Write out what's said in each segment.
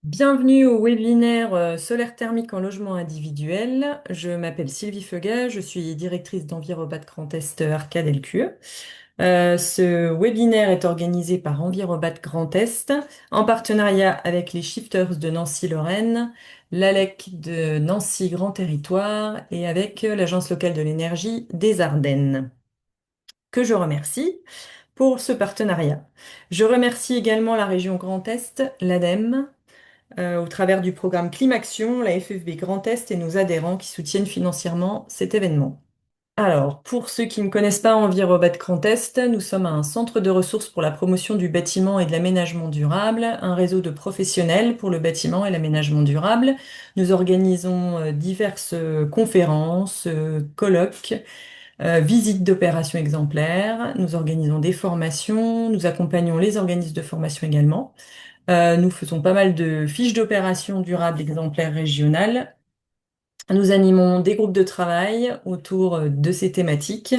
Bienvenue au webinaire solaire thermique en logement individuel. Je m'appelle Sylvie Feugat, je suis directrice d'Envirobat Grand Est Arcade LQE. Ce webinaire est organisé par Envirobat Grand Est en partenariat avec les Shifters de Nancy-Lorraine, l'ALEC de Nancy Grand Territoire et avec l'Agence locale de l'énergie des Ardennes, que je remercie pour ce partenariat. Je remercie également la région Grand Est, l'ADEME, au travers du programme Climaction, la FFB Grand Est et nos adhérents qui soutiennent financièrement cet événement. Alors, pour ceux qui ne connaissent pas Envirobat Grand Est, nous sommes un centre de ressources pour la promotion du bâtiment et de l'aménagement durable, un réseau de professionnels pour le bâtiment et l'aménagement durable. Nous organisons diverses conférences, colloques, visites d'opérations exemplaires. Nous organisons des formations, nous accompagnons les organismes de formation également. Nous faisons pas mal de fiches d'opération durables exemplaires régionales. Nous animons des groupes de travail autour de ces thématiques.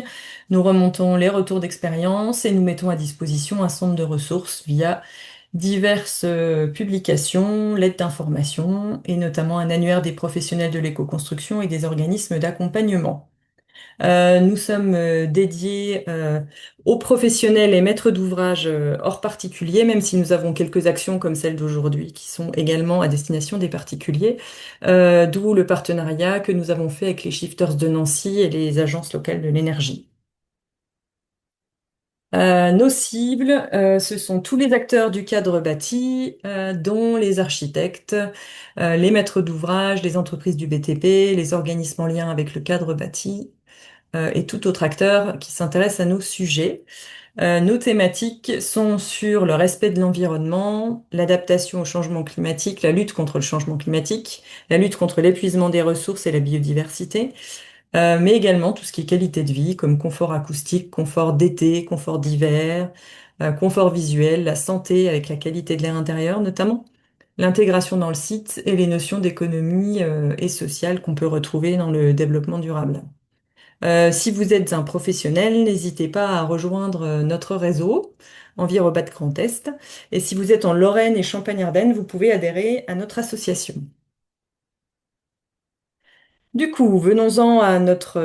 Nous remontons les retours d'expérience et nous mettons à disposition un centre de ressources via diverses publications, lettres d'information et notamment un annuaire des professionnels de l'éco-construction et des organismes d'accompagnement. Nous sommes dédiés aux professionnels et maîtres d'ouvrage hors particulier, même si nous avons quelques actions comme celle d'aujourd'hui qui sont également à destination des particuliers, d'où le partenariat que nous avons fait avec les Shifters de Nancy et les agences locales de l'énergie. Nos cibles, ce sont tous les acteurs du cadre bâti, dont les architectes, les maîtres d'ouvrage, les entreprises du BTP, les organismes en lien avec le cadre bâti, et tout autre acteur qui s'intéresse à nos sujets. Nos thématiques sont sur le respect de l'environnement, l'adaptation au changement climatique, la lutte contre le changement climatique, la lutte contre l'épuisement des ressources et la biodiversité, mais également tout ce qui est qualité de vie, comme confort acoustique, confort d'été, confort d'hiver, confort visuel, la santé avec la qualité de l'air intérieur notamment, l'intégration dans le site et les notions d'économie et sociale qu'on peut retrouver dans le développement durable. Si vous êtes un professionnel, n'hésitez pas à rejoindre notre réseau Envirobat Grand Est. Et si vous êtes en Lorraine et Champagne-Ardenne, vous pouvez adhérer à notre association. Du coup, venons-en à notre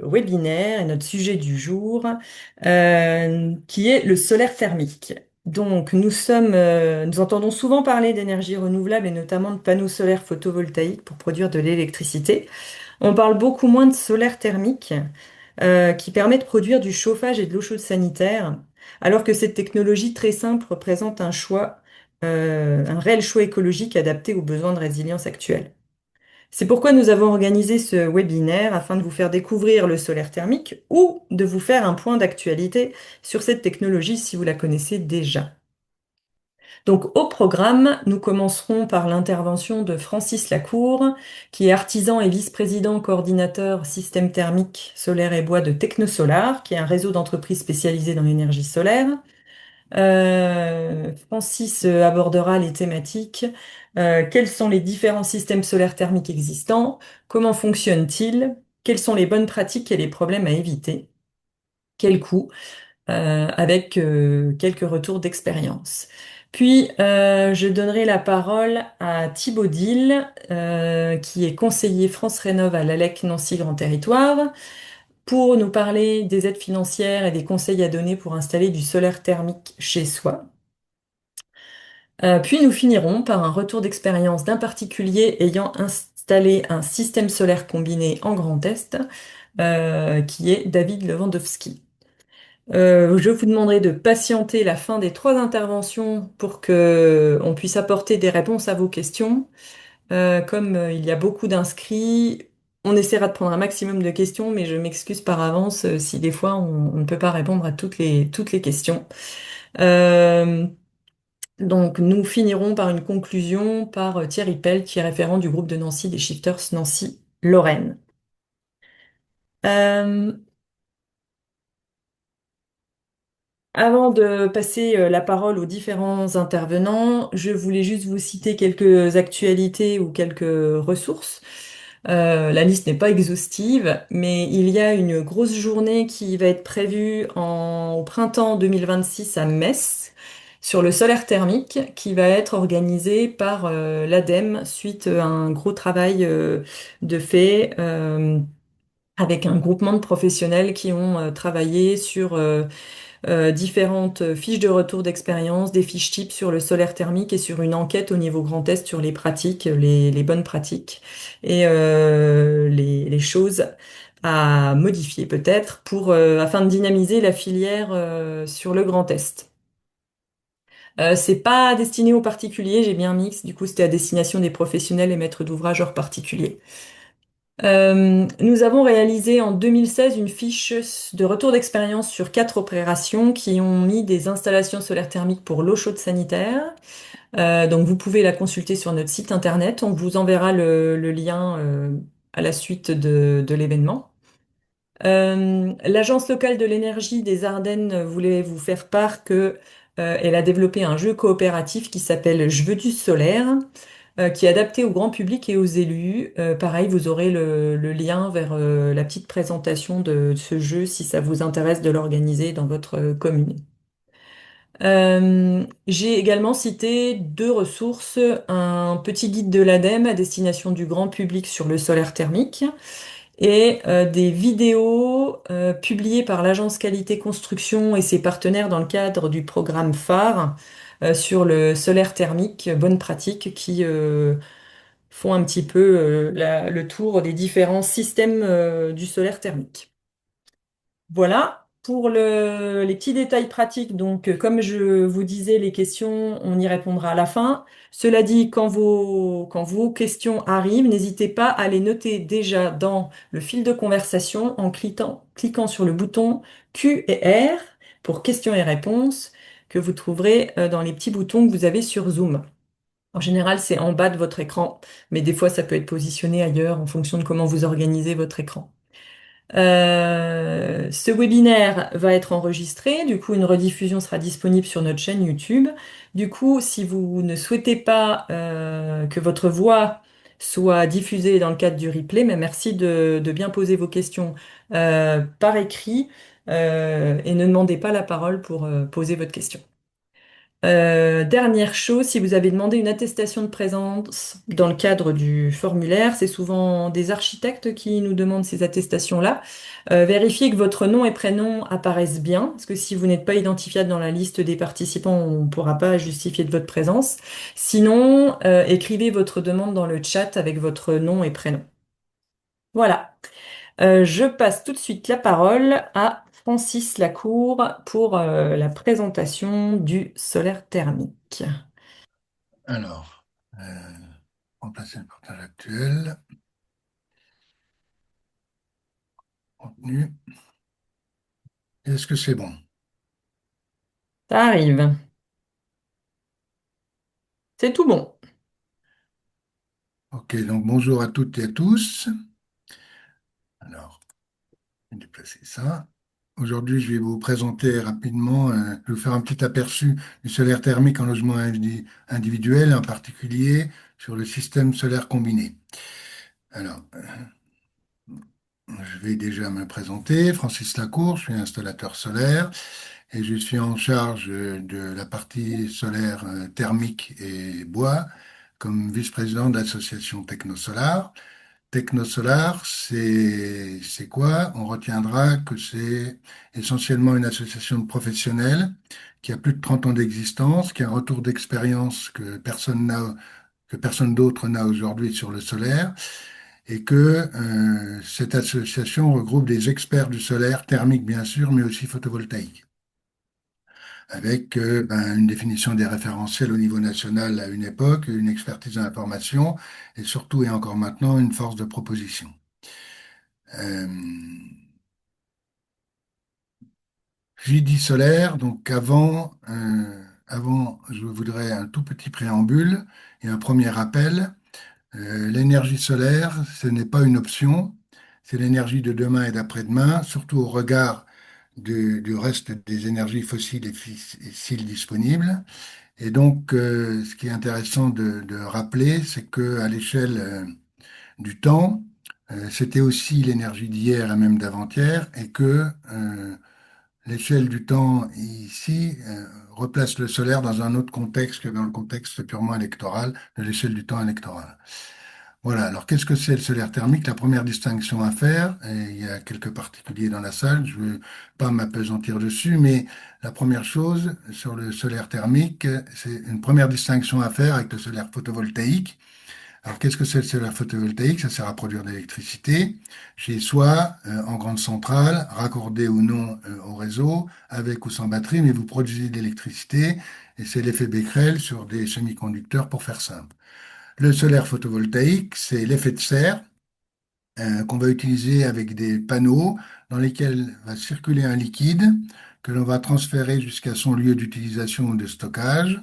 webinaire et notre sujet du jour, qui est le solaire thermique. Donc, nous entendons souvent parler d'énergie renouvelable et notamment de panneaux solaires photovoltaïques pour produire de l'électricité. On parle beaucoup moins de solaire thermique, qui permet de produire du chauffage et de l'eau chaude sanitaire, alors que cette technologie très simple représente un réel choix écologique adapté aux besoins de résilience actuels. C'est pourquoi nous avons organisé ce webinaire afin de vous faire découvrir le solaire thermique ou de vous faire un point d'actualité sur cette technologie si vous la connaissez déjà. Donc au programme, nous commencerons par l'intervention de Francis Lacour, qui est artisan et vice-président coordinateur système thermique solaire et bois de Technosolar, qui est un réseau d'entreprises spécialisées dans l'énergie solaire. Francis abordera les thématiques. Quels sont les différents systèmes solaires thermiques existants? Comment fonctionnent-ils? Quelles sont les bonnes pratiques et les problèmes à éviter? Quel coût? Avec quelques retours d'expérience. Puis, je donnerai la parole à Thibaut Dill, qui est conseiller France Rénov à l'ALEC Nancy Grand Territoire, pour nous parler des aides financières et des conseils à donner pour installer du solaire thermique chez soi. Puis nous finirons par un retour d'expérience d'un particulier ayant installé un système solaire combiné en Grand Est, qui est David Lewandowski. Je vous demanderai de patienter la fin des trois interventions pour que on puisse apporter des réponses à vos questions. Comme il y a beaucoup d'inscrits, on essaiera de prendre un maximum de questions, mais je m'excuse par avance si des fois on ne peut pas répondre à toutes les questions. Euh, donc nous finirons par une conclusion par Thierry Pell, qui est référent du groupe de Nancy des Shifters Nancy-Lorraine. Euh, Avant de passer la parole aux différents intervenants, je voulais juste vous citer quelques actualités ou quelques ressources. La liste n'est pas exhaustive, mais il y a une grosse journée qui va être prévue au printemps 2026 à Metz sur le solaire thermique qui va être organisé par l'ADEME suite à un gros travail de fait avec un groupement de professionnels qui ont travaillé sur différentes fiches de retour d'expérience, des fiches types sur le solaire thermique et sur une enquête au niveau Grand Est sur les pratiques, les bonnes pratiques et les choses à modifier peut-être pour afin de dynamiser la filière sur le Grand Est. C'est pas destiné aux particuliers, j'ai bien un mix, du coup c'était à destination des professionnels et maîtres d'ouvrage hors particulier. Nous avons réalisé en 2016 une fiche de retour d'expérience sur 4 opérations qui ont mis des installations solaires thermiques pour l'eau chaude sanitaire. Donc vous pouvez la consulter sur notre site internet. On vous enverra le lien à la suite de l'événement. L'Agence locale de l'énergie des Ardennes voulait vous faire part que elle a développé un jeu coopératif qui s'appelle Je veux du solaire qui est adapté au grand public et aux élus. Pareil, vous aurez le lien vers la petite présentation de ce jeu si ça vous intéresse de l'organiser dans votre commune. J'ai également cité 2 ressources, un petit guide de l'ADEME à destination du grand public sur le solaire thermique et des vidéos publiées par l'agence Qualité Construction et ses partenaires dans le cadre du programme phare sur le solaire thermique, bonne pratique, qui font un petit peu le tour des différents systèmes du solaire thermique. Voilà pour les petits détails pratiques. Donc, comme je vous disais, les questions, on y répondra à la fin. Cela dit, quand vos questions arrivent, n'hésitez pas à les noter déjà dans le fil de conversation en cliquant sur le bouton Q et R pour questions et réponses que vous trouverez dans les petits boutons que vous avez sur Zoom. En général, c'est en bas de votre écran, mais des fois, ça peut être positionné ailleurs en fonction de comment vous organisez votre écran. Ce webinaire va être enregistré, du coup, une rediffusion sera disponible sur notre chaîne YouTube. Du coup, si vous ne souhaitez pas que votre voix soit diffusée dans le cadre du replay, mais merci de bien poser vos questions par écrit et ne demandez pas la parole pour poser votre question. Dernière chose, si vous avez demandé une attestation de présence dans le cadre du formulaire, c'est souvent des architectes qui nous demandent ces attestations-là. Vérifiez que votre nom et prénom apparaissent bien, parce que si vous n'êtes pas identifiable dans la liste des participants, on ne pourra pas justifier de votre présence. Sinon, écrivez votre demande dans le chat avec votre nom et prénom. Voilà. Je passe tout de suite la parole à Francis Lacour pour la présentation du solaire thermique. Alors, remplacer le portage actuel, contenu. Est-ce que c'est bon? Ça arrive. C'est tout bon. Ok, donc bonjour à toutes et à tous. Alors, je vais déplacer ça. Aujourd'hui, je vais vous présenter rapidement, je vais vous faire un petit aperçu du solaire thermique en logement individuel, en particulier sur le système solaire combiné. Alors, je vais déjà me présenter. Francis Lacour, je suis installateur solaire et je suis en charge de la partie solaire thermique et bois comme vice-président de l'association Technosolar. Technosolar, c'est quoi? On retiendra que c'est essentiellement une association de professionnels qui a plus de 30 ans d'existence, qui a un retour d'expérience que personne d'autre n'a aujourd'hui sur le solaire, et que cette association regroupe des experts du solaire, thermique bien sûr, mais aussi photovoltaïque, avec une définition des référentiels au niveau national à une époque, une expertise en information, et surtout et encore maintenant une force de proposition. Euh, J'ai dit solaire, donc avant, je voudrais un tout petit préambule et un premier rappel. L'énergie solaire, ce n'est pas une option, c'est l'énergie de demain et d'après-demain, surtout au regard du reste des énergies fossiles et fissiles disponibles. Et donc, ce qui est intéressant de rappeler, c'est que à l'échelle du temps, c'était aussi l'énergie d'hier et même d'avant-hier, et que l'échelle du temps ici replace le solaire dans un autre contexte que dans le contexte purement électoral de l'échelle du temps électoral. Voilà, alors qu'est-ce que c'est le solaire thermique? La première distinction à faire, et il y a quelques particuliers dans la salle, je ne veux pas m'appesantir dessus, mais la première chose sur le solaire thermique, c'est une première distinction à faire avec le solaire photovoltaïque. Alors qu'est-ce que c'est le solaire photovoltaïque? Ça sert à produire de l'électricité chez soi, en grande centrale, raccordé ou non au réseau, avec ou sans batterie, mais vous produisez de l'électricité, et c'est l'effet Becquerel sur des semi-conducteurs pour faire simple. Le solaire photovoltaïque, c'est l'effet de serre qu'on va utiliser avec des panneaux dans lesquels va circuler un liquide que l'on va transférer jusqu'à son lieu d'utilisation ou de stockage.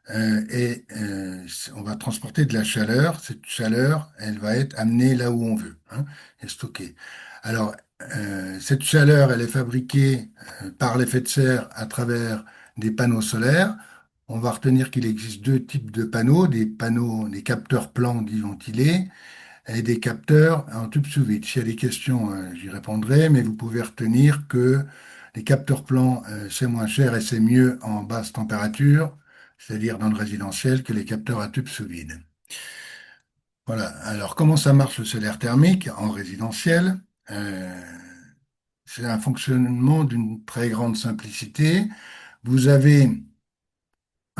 On va transporter de la chaleur. Cette chaleur, elle va être amenée là où on veut, hein, et stockée. Alors, cette chaleur, elle est fabriquée par l'effet de serre à travers des panneaux solaires. On va retenir qu'il existe deux types de panneaux, des capteurs plans dits ventilés et des capteurs en tube sous vide. S'il y a des questions, j'y répondrai, mais vous pouvez retenir que les capteurs plans, c'est moins cher et c'est mieux en basse température, c'est-à-dire dans le résidentiel, que les capteurs à tube sous vide. Voilà. Alors, comment ça marche le solaire thermique en résidentiel? Euh, c'est un fonctionnement d'une très grande simplicité. Vous avez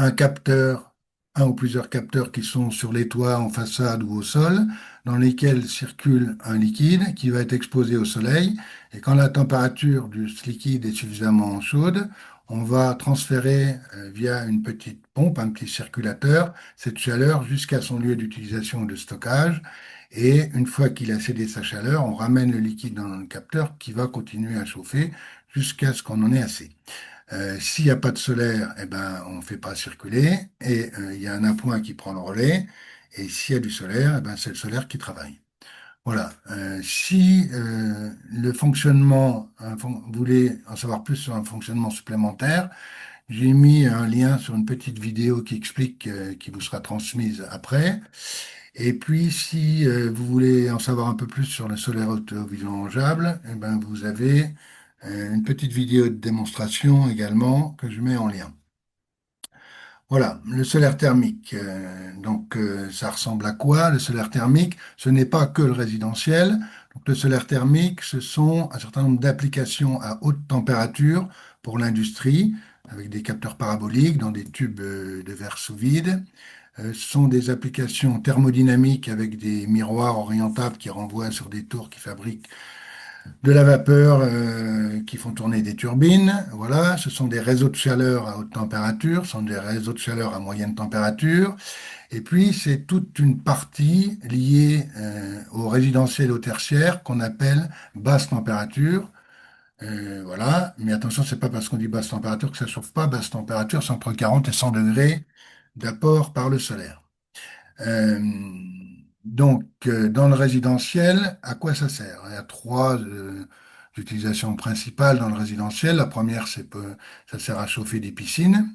un capteur, un ou plusieurs capteurs qui sont sur les toits, en façade ou au sol, dans lesquels circule un liquide qui va être exposé au soleil. Et quand la température de ce liquide est suffisamment chaude, on va transférer via une petite pompe, un petit circulateur, cette chaleur jusqu'à son lieu d'utilisation ou de stockage. Et une fois qu'il a cédé sa chaleur, on ramène le liquide dans le capteur qui va continuer à chauffer jusqu'à ce qu'on en ait assez. S'il n'y a pas de solaire, eh ben, on ne fait pas circuler et il y a un appoint qui prend le relais. Et s'il y a du solaire, eh ben, c'est le solaire qui travaille. Voilà. Si le fonctionnement, vous voulez en savoir plus sur un fonctionnement supplémentaire, j'ai mis un lien sur une petite vidéo qui explique, qui vous sera transmise après. Et puis, si vous voulez en savoir un peu plus sur le solaire auto-vidangeable, eh ben, vous avez une petite vidéo de démonstration également que je mets en lien. Voilà, le solaire thermique. Ça ressemble à quoi? Le solaire thermique, ce n'est pas que le résidentiel. Donc, le solaire thermique, ce sont un certain nombre d'applications à haute température pour l'industrie, avec des capteurs paraboliques dans des tubes de verre sous vide. Ce sont des applications thermodynamiques avec des miroirs orientables qui renvoient sur des tours qui fabriquent de la vapeur qui font tourner des turbines. Voilà, ce sont des réseaux de chaleur à haute température, ce sont des réseaux de chaleur à moyenne température. Et puis, c'est toute une partie liée au résidentiel, au tertiaire, qu'on appelle basse température. Voilà, mais attention, c'est pas parce qu'on dit basse température que ça chauffe pas. Basse température, c'est entre 40 et 100 degrés d'apport par le solaire. Euh, dans le résidentiel, à quoi ça sert? Il y a trois utilisations principales dans le résidentiel. La première, ça sert à chauffer des piscines.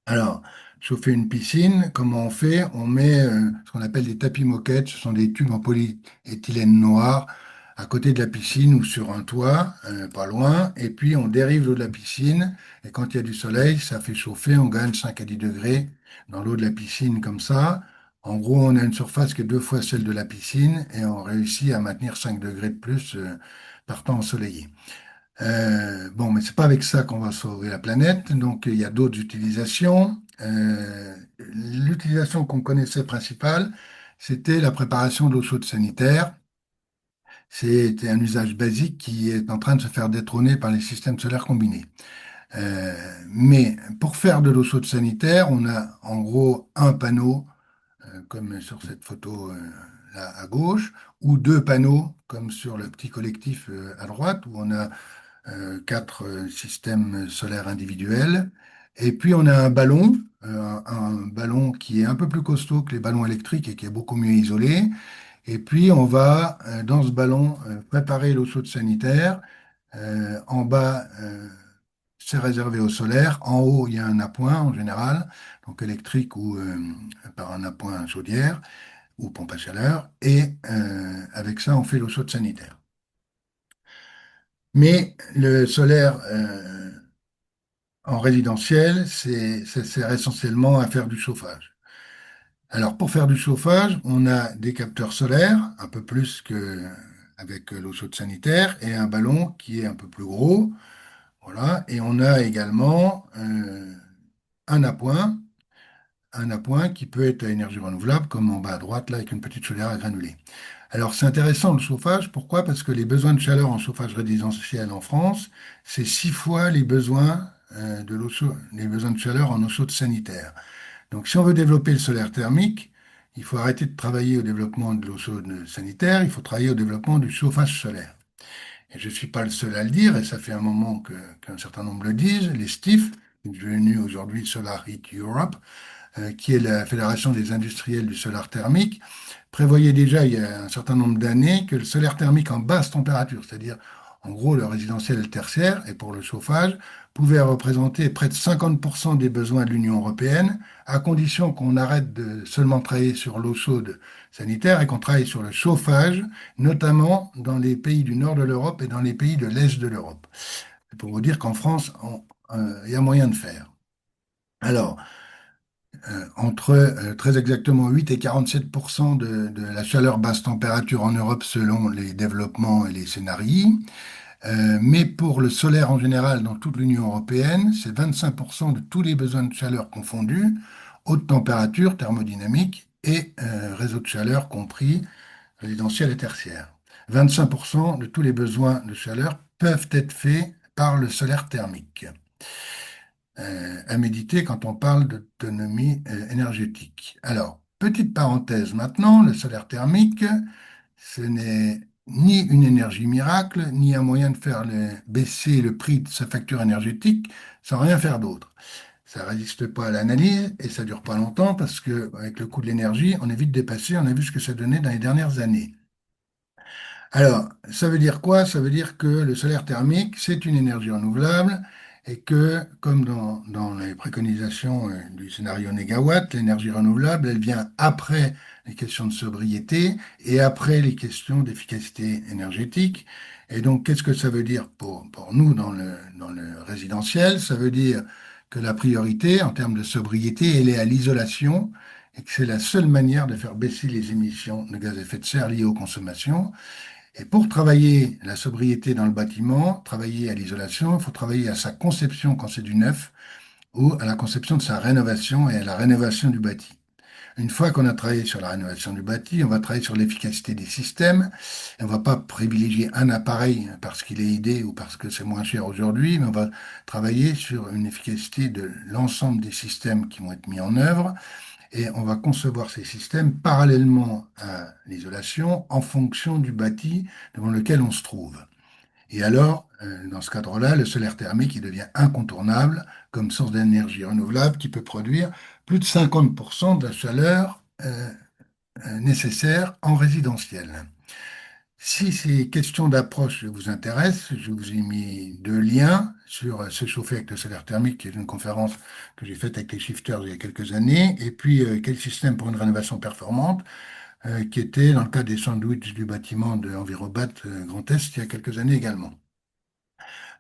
Alors, chauffer une piscine, comment on fait? On met ce qu'on appelle des tapis moquettes. Ce sont des tubes en polyéthylène noir à côté de la piscine ou sur un toit, pas loin. Et puis, on dérive l'eau de la piscine. Et quand il y a du soleil, ça fait chauffer. On gagne 5 à 10 degrés dans l'eau de la piscine comme ça. En gros, on a une surface qui est deux fois celle de la piscine et on réussit à maintenir 5 degrés de plus par temps ensoleillé. Bon, mais c'est pas avec ça qu'on va sauver la planète. Donc, il y a d'autres utilisations. L'utilisation qu'on connaissait principale, c'était la préparation d'eau chaude sanitaire. C'était un usage basique qui est en train de se faire détrôner par les systèmes solaires combinés. Mais pour faire de l'eau chaude sanitaire, on a en gros un panneau, comme sur cette photo là à gauche, ou deux panneaux, comme sur le petit collectif à droite, où on a quatre systèmes solaires individuels. Et puis on a un ballon qui est un peu plus costaud que les ballons électriques et qui est beaucoup mieux isolé. Et puis on va, dans ce ballon, préparer l'eau chaude sanitaire. En bas, c'est réservé au solaire. En haut, il y a un appoint en général, donc électrique ou par un appoint chaudière ou pompe à chaleur. Et avec ça, on fait l'eau chaude sanitaire. Mais le solaire en résidentiel, ça sert essentiellement à faire du chauffage. Alors, pour faire du chauffage, on a des capteurs solaires, un peu plus que avec l'eau chaude sanitaire, et un ballon qui est un peu plus gros. Voilà. Et on a également un appoint, un appoint qui peut être à énergie renouvelable, comme en bas à droite, là, avec une petite chaudière à granulés. Alors, c'est intéressant le chauffage. Pourquoi? Parce que les besoins de chaleur en chauffage résidentiel en France, c'est 6 fois les besoins de l'eau chaude, les besoins de chaleur en eau chaude sanitaire. Donc, si on veut développer le solaire thermique, il faut arrêter de travailler au développement de l'eau chaude sanitaire, il faut travailler au développement du chauffage solaire. Et je ne suis pas le seul à le dire, et ça fait un moment qu'un certain nombre le disent. Les STIF, devenus aujourd'hui Solar Heat Europe, qui est la Fédération des industriels du solaire thermique, prévoyait déjà il y a un certain nombre d'années que le solaire thermique en basse température, c'est-à-dire en gros le résidentiel et le tertiaire, et pour le chauffage, pouvait représenter près de 50% des besoins de l'Union européenne, à condition qu'on arrête de seulement travailler sur l'eau chaude sanitaire et qu'on travaille sur le chauffage, notamment dans les pays du nord de l'Europe et dans les pays de l'est de l'Europe. C'est pour vous dire qu'en France, il y a moyen de faire. Alors, entre très exactement 8 et 47% de la chaleur basse température en Europe selon les développements et les scénarios. Mais pour le solaire en général dans toute l'Union européenne, c'est 25% de tous les besoins de chaleur confondus, haute température, thermodynamique et réseau de chaleur compris, résidentiel et tertiaire. 25% de tous les besoins de chaleur peuvent être faits par le solaire thermique à méditer quand on parle d'autonomie énergétique. Alors, petite parenthèse maintenant, le solaire thermique, ce n'est ni une énergie miracle, ni un moyen de faire baisser le prix de sa facture énergétique sans rien faire d'autre. Ça résiste pas à l'analyse et ça dure pas longtemps parce que avec le coût de l'énergie, on est vite dépassé. On a vu ce que ça donnait dans les dernières années. Alors, ça veut dire quoi? Ça veut dire que le solaire thermique, c'est une énergie renouvelable et que, comme dans les préconisations du scénario négawatt, l'énergie renouvelable, elle vient après les questions de sobriété et après les questions d'efficacité énergétique. Et donc, qu'est-ce que ça veut dire pour nous dans le résidentiel? Ça veut dire que la priorité en termes de sobriété, elle est à l'isolation et que c'est la seule manière de faire baisser les émissions de gaz à effet de serre liées aux consommations. Et pour travailler la sobriété dans le bâtiment, travailler à l'isolation, il faut travailler à sa conception quand c'est du neuf ou à la conception de sa rénovation et à la rénovation du bâti. Une fois qu'on a travaillé sur la rénovation du bâti, on va travailler sur l'efficacité des systèmes. Et on ne va pas privilégier un appareil parce qu'il est aidé ou parce que c'est moins cher aujourd'hui, mais on va travailler sur une efficacité de l'ensemble des systèmes qui vont être mis en œuvre et on va concevoir ces systèmes parallèlement à l'isolation en fonction du bâti devant lequel on se trouve. Et alors, dans ce cadre-là, le solaire thermique il devient incontournable comme source d'énergie renouvelable qui peut produire plus de 50% de la chaleur nécessaire en résidentiel. Si ces questions d'approche vous intéressent, je vous ai mis 2 liens sur Se chauffer avec le solaire thermique, qui est une conférence que j'ai faite avec les shifters il y a quelques années, et puis Quel système pour une rénovation performante, qui était dans le cadre des sandwichs du bâtiment de Envirobat Grand Est il y a quelques années également.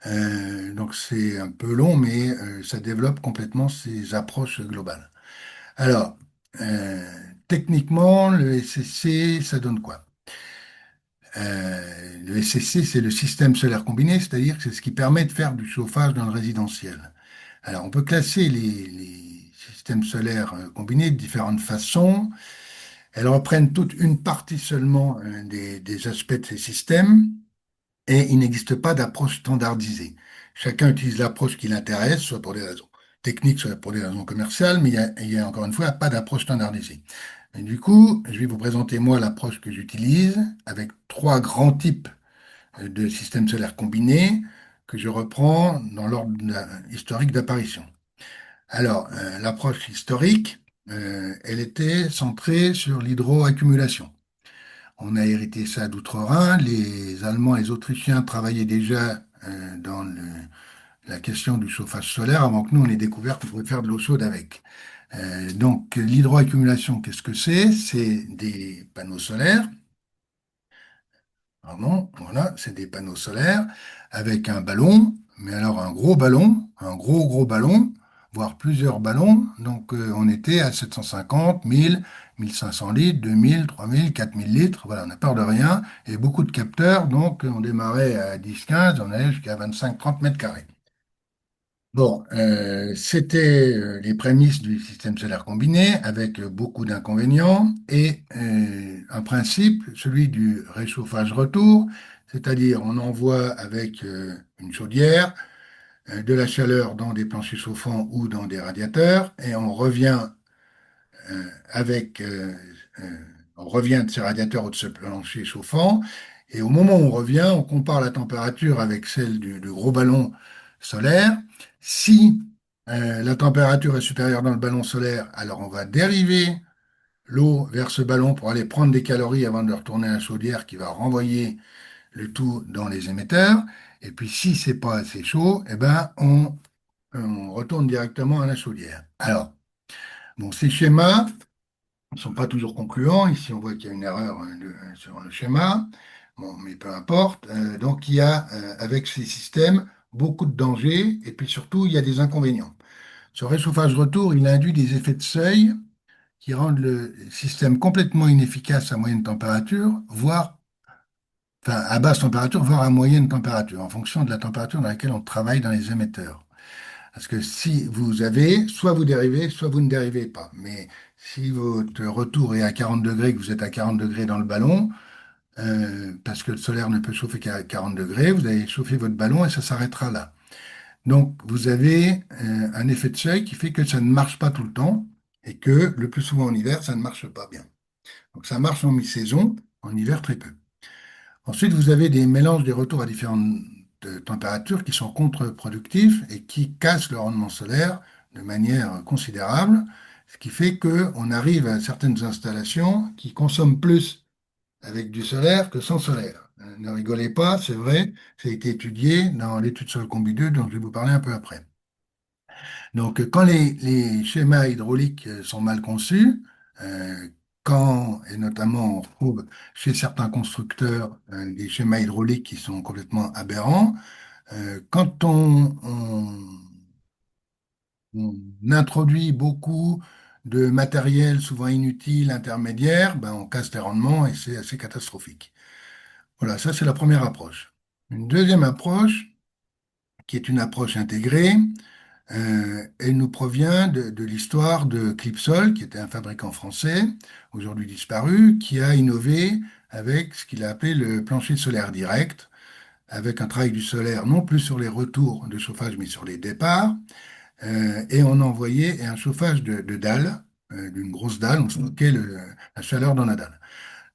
Donc c'est un peu long, mais ça développe complètement ces approches globales. Alors, techniquement, le SCC, ça donne quoi? Le SSC, c'est le système solaire combiné, c'est-à-dire que c'est ce qui permet de faire du chauffage dans le résidentiel. Alors, on peut classer les systèmes solaires combinés de différentes façons. Elles reprennent toute une partie seulement des aspects de ces systèmes et il n'existe pas d'approche standardisée. Chacun utilise l'approche qui l'intéresse, soit pour des raisons techniques, soit pour des raisons commerciales, mais il y a encore une fois pas d'approche standardisée. Et du coup, je vais vous présenter moi l'approche que j'utilise avec 3 grands types de systèmes solaires combinés que je reprends dans l'ordre historique d'apparition. Alors, l'approche historique, elle était centrée sur l'hydroaccumulation. On a hérité ça d'outre-Rhin. Les Allemands et les Autrichiens travaillaient déjà dans la question du chauffage solaire avant que nous, on ait découvert qu'on pouvait faire de l'eau chaude avec. Donc, l'hydroaccumulation, qu'est-ce que c'est? C'est des panneaux solaires Alors non, voilà, c'est des panneaux solaires avec un ballon, mais alors un gros ballon, un gros ballon, voire plusieurs ballons. Donc on était à 750, 1000, 1500 litres, 2000, 3000, 4000 litres. Voilà, on n'a peur de rien. Et beaucoup de capteurs, donc on démarrait à 10, 15, on allait jusqu'à 25, 30 mètres carrés. Bon, c'était les prémices du système solaire combiné avec beaucoup d'inconvénients et un principe, celui du réchauffage-retour, c'est-à-dire on envoie avec une chaudière de la chaleur dans des planchers chauffants ou dans des radiateurs et avec, euh, euh, on revient de ces radiateurs ou de ce plancher chauffant, et au moment où on revient, on compare la température avec celle du gros ballon solaire. Si la température est supérieure dans le ballon solaire, alors on va dériver l'eau vers ce ballon pour aller prendre des calories avant de retourner à la chaudière qui va renvoyer le tout dans les émetteurs. Et puis si c'est pas assez chaud, eh ben on retourne directement à la chaudière. Alors, bon, ces schémas ne sont pas toujours concluants. Ici, on voit qu'il y a une erreur sur le schéma. Bon, mais peu importe. Donc, il y a, avec ces systèmes, beaucoup de dangers et puis surtout, il y a des inconvénients. Ce réchauffage-retour, il induit des effets de seuil qui rendent le système complètement inefficace à moyenne température, voire, enfin, à basse température, voire à moyenne température, en fonction de la température dans laquelle on travaille dans les émetteurs. Parce que si vous avez, soit vous dérivez, soit vous ne dérivez pas. Mais si votre retour est à 40 degrés, que vous êtes à 40 degrés dans le ballon, parce que le solaire ne peut chauffer qu'à 40 degrés, vous allez chauffer votre ballon et ça s'arrêtera là. Donc vous avez un effet de seuil qui fait que ça ne marche pas tout le temps et que le plus souvent en hiver, ça ne marche pas bien. Donc ça marche en mi-saison, en hiver très peu. Ensuite, vous avez des mélanges des retours à différentes températures qui sont contre-productifs et qui cassent le rendement solaire de manière considérable, ce qui fait qu'on arrive à certaines installations qui consomment plus avec du solaire que sans solaire. Ne rigolez pas, c'est vrai, ça a été étudié dans l'étude Sol Combi 2 dont je vais vous parler un peu après. Donc, quand les schémas hydrauliques sont mal conçus, euh, quand, et notamment on retrouve chez certains constructeurs des schémas hydrauliques qui sont complètement aberrants, quand on introduit beaucoup de matériel souvent inutile, intermédiaire, ben on casse les rendements et c'est assez catastrophique. Voilà, ça c'est la première approche. Une deuxième approche, qui est une approche intégrée, elle nous provient de l'histoire de Clipsol, qui était un fabricant français, aujourd'hui disparu, qui a innové avec ce qu'il a appelé le plancher solaire direct, avec un travail du solaire non plus sur les retours de chauffage, mais sur les départs, et on envoyait un chauffage de dalle, d'une grosse dalle, on stockait la chaleur dans la dalle.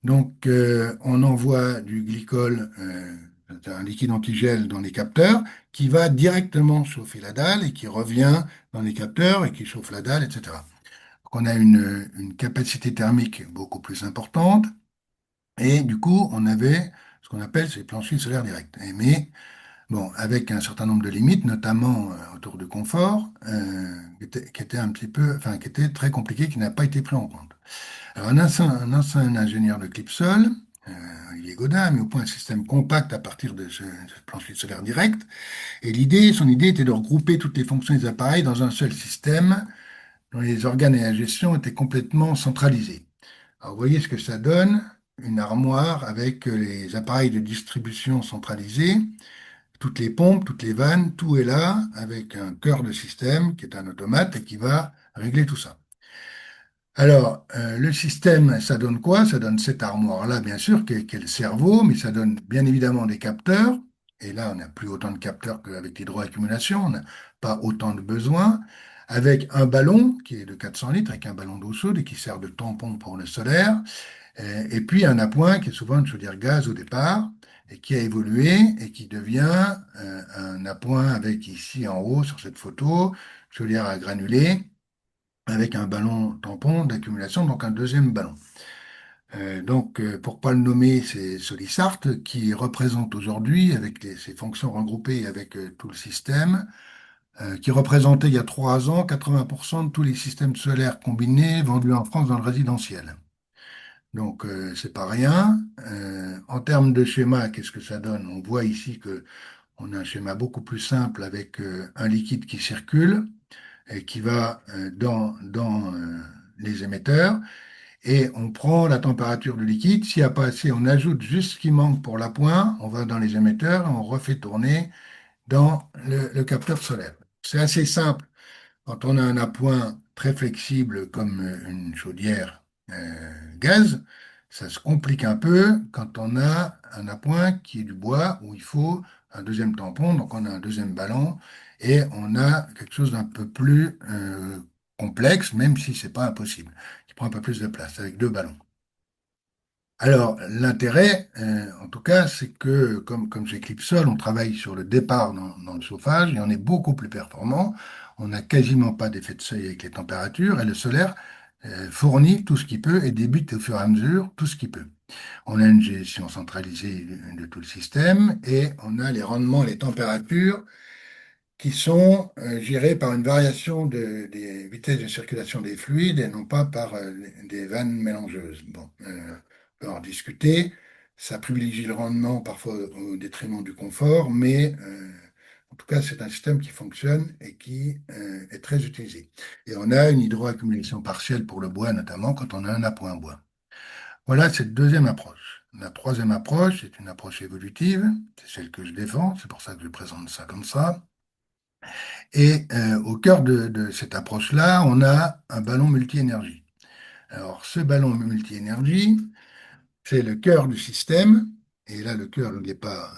Donc, on envoie du glycol, un liquide antigel dans les capteurs, qui va directement chauffer la dalle et qui revient dans les capteurs et qui chauffe la dalle, etc. Donc, on a une capacité thermique beaucoup plus importante et du coup, on avait ce qu'on appelle ces planchers solaires directs. Mais bon, avec un certain nombre de limites, notamment autour du confort, qui était un petit peu, enfin, qui était très compliqué, qui n'a pas été pris en compte. Alors, un ancien ingénieur de Clipsol, Olivier Godin, a mis au point un système compact à partir de ce plancher solaire direct. Et son idée était de regrouper toutes les fonctions des appareils dans un seul système dont les organes et la gestion étaient complètement centralisés. Alors, vous voyez ce que ça donne, une armoire avec les appareils de distribution centralisés, toutes les pompes, toutes les vannes, tout est là, avec un cœur de système qui est un automate et qui va régler tout ça. Alors, le système, ça donne quoi? Ça donne cette armoire-là, bien sûr, qui est le cerveau, mais ça donne bien évidemment des capteurs. Et là, on n'a plus autant de capteurs qu'avec l'hydroaccumulation, on n'a pas autant de besoins. Avec un ballon qui est de 400 litres, avec un ballon d'eau chaude et qui sert de tampon pour le solaire. Et puis un appoint qui est souvent une chaudière gaz au départ et qui a évolué et qui devient un appoint avec ici en haut sur cette photo, chaudière à granulés avec un ballon tampon d'accumulation, donc un deuxième ballon. Pour pas le nommer, c'est Solissart qui représente aujourd'hui, avec ses fonctions regroupées avec tout le système, qui représentait il y a 3 ans 80% de tous les systèmes solaires combinés vendus en France dans le résidentiel. Donc, c'est pas rien. En termes de schéma, qu'est-ce que ça donne? On voit ici que on a un schéma beaucoup plus simple avec un liquide qui circule et qui va dans les émetteurs et on prend la température du liquide. S'il n'y a pas assez, on ajoute juste ce qui manque pour l'appoint. On va dans les émetteurs et on refait tourner dans le capteur solaire. C'est assez simple. Quand on a un appoint très flexible comme une chaudière gaz, ça se complique un peu quand on a un appoint qui est du bois où il faut un deuxième tampon, donc on a un deuxième ballon et on a quelque chose d'un peu plus complexe, même si c'est pas impossible, qui prend un peu plus de place avec deux ballons. Alors, l'intérêt, en tout cas, c'est que, comme chez Clipsol, on travaille sur le départ dans le chauffage et on est beaucoup plus performant. On n'a quasiment pas d'effet de seuil avec les températures et le solaire fournit tout ce qu'il peut et débite au fur et à mesure tout ce qu'il peut. On a une gestion centralisée de tout le système et on a les rendements, les températures qui sont gérés par une variation des vitesses de circulation des fluides et non pas par des vannes mélangeuses. Bon, on peut en discuter. Ça privilégie le rendement parfois au détriment du confort, mais en tout cas, c'est un système qui fonctionne et qui est très utilisé. Et on a une hydroaccumulation partielle pour le bois, notamment quand on a un appoint bois. Voilà cette deuxième approche. La troisième approche, c'est une approche évolutive, c'est celle que je défends, c'est pour ça que je présente ça comme ça. Et au cœur de cette approche-là, on a un ballon multi-énergie. Alors, ce ballon multi-énergie, c'est le cœur du système. Et là, le cœur, il n'est pas,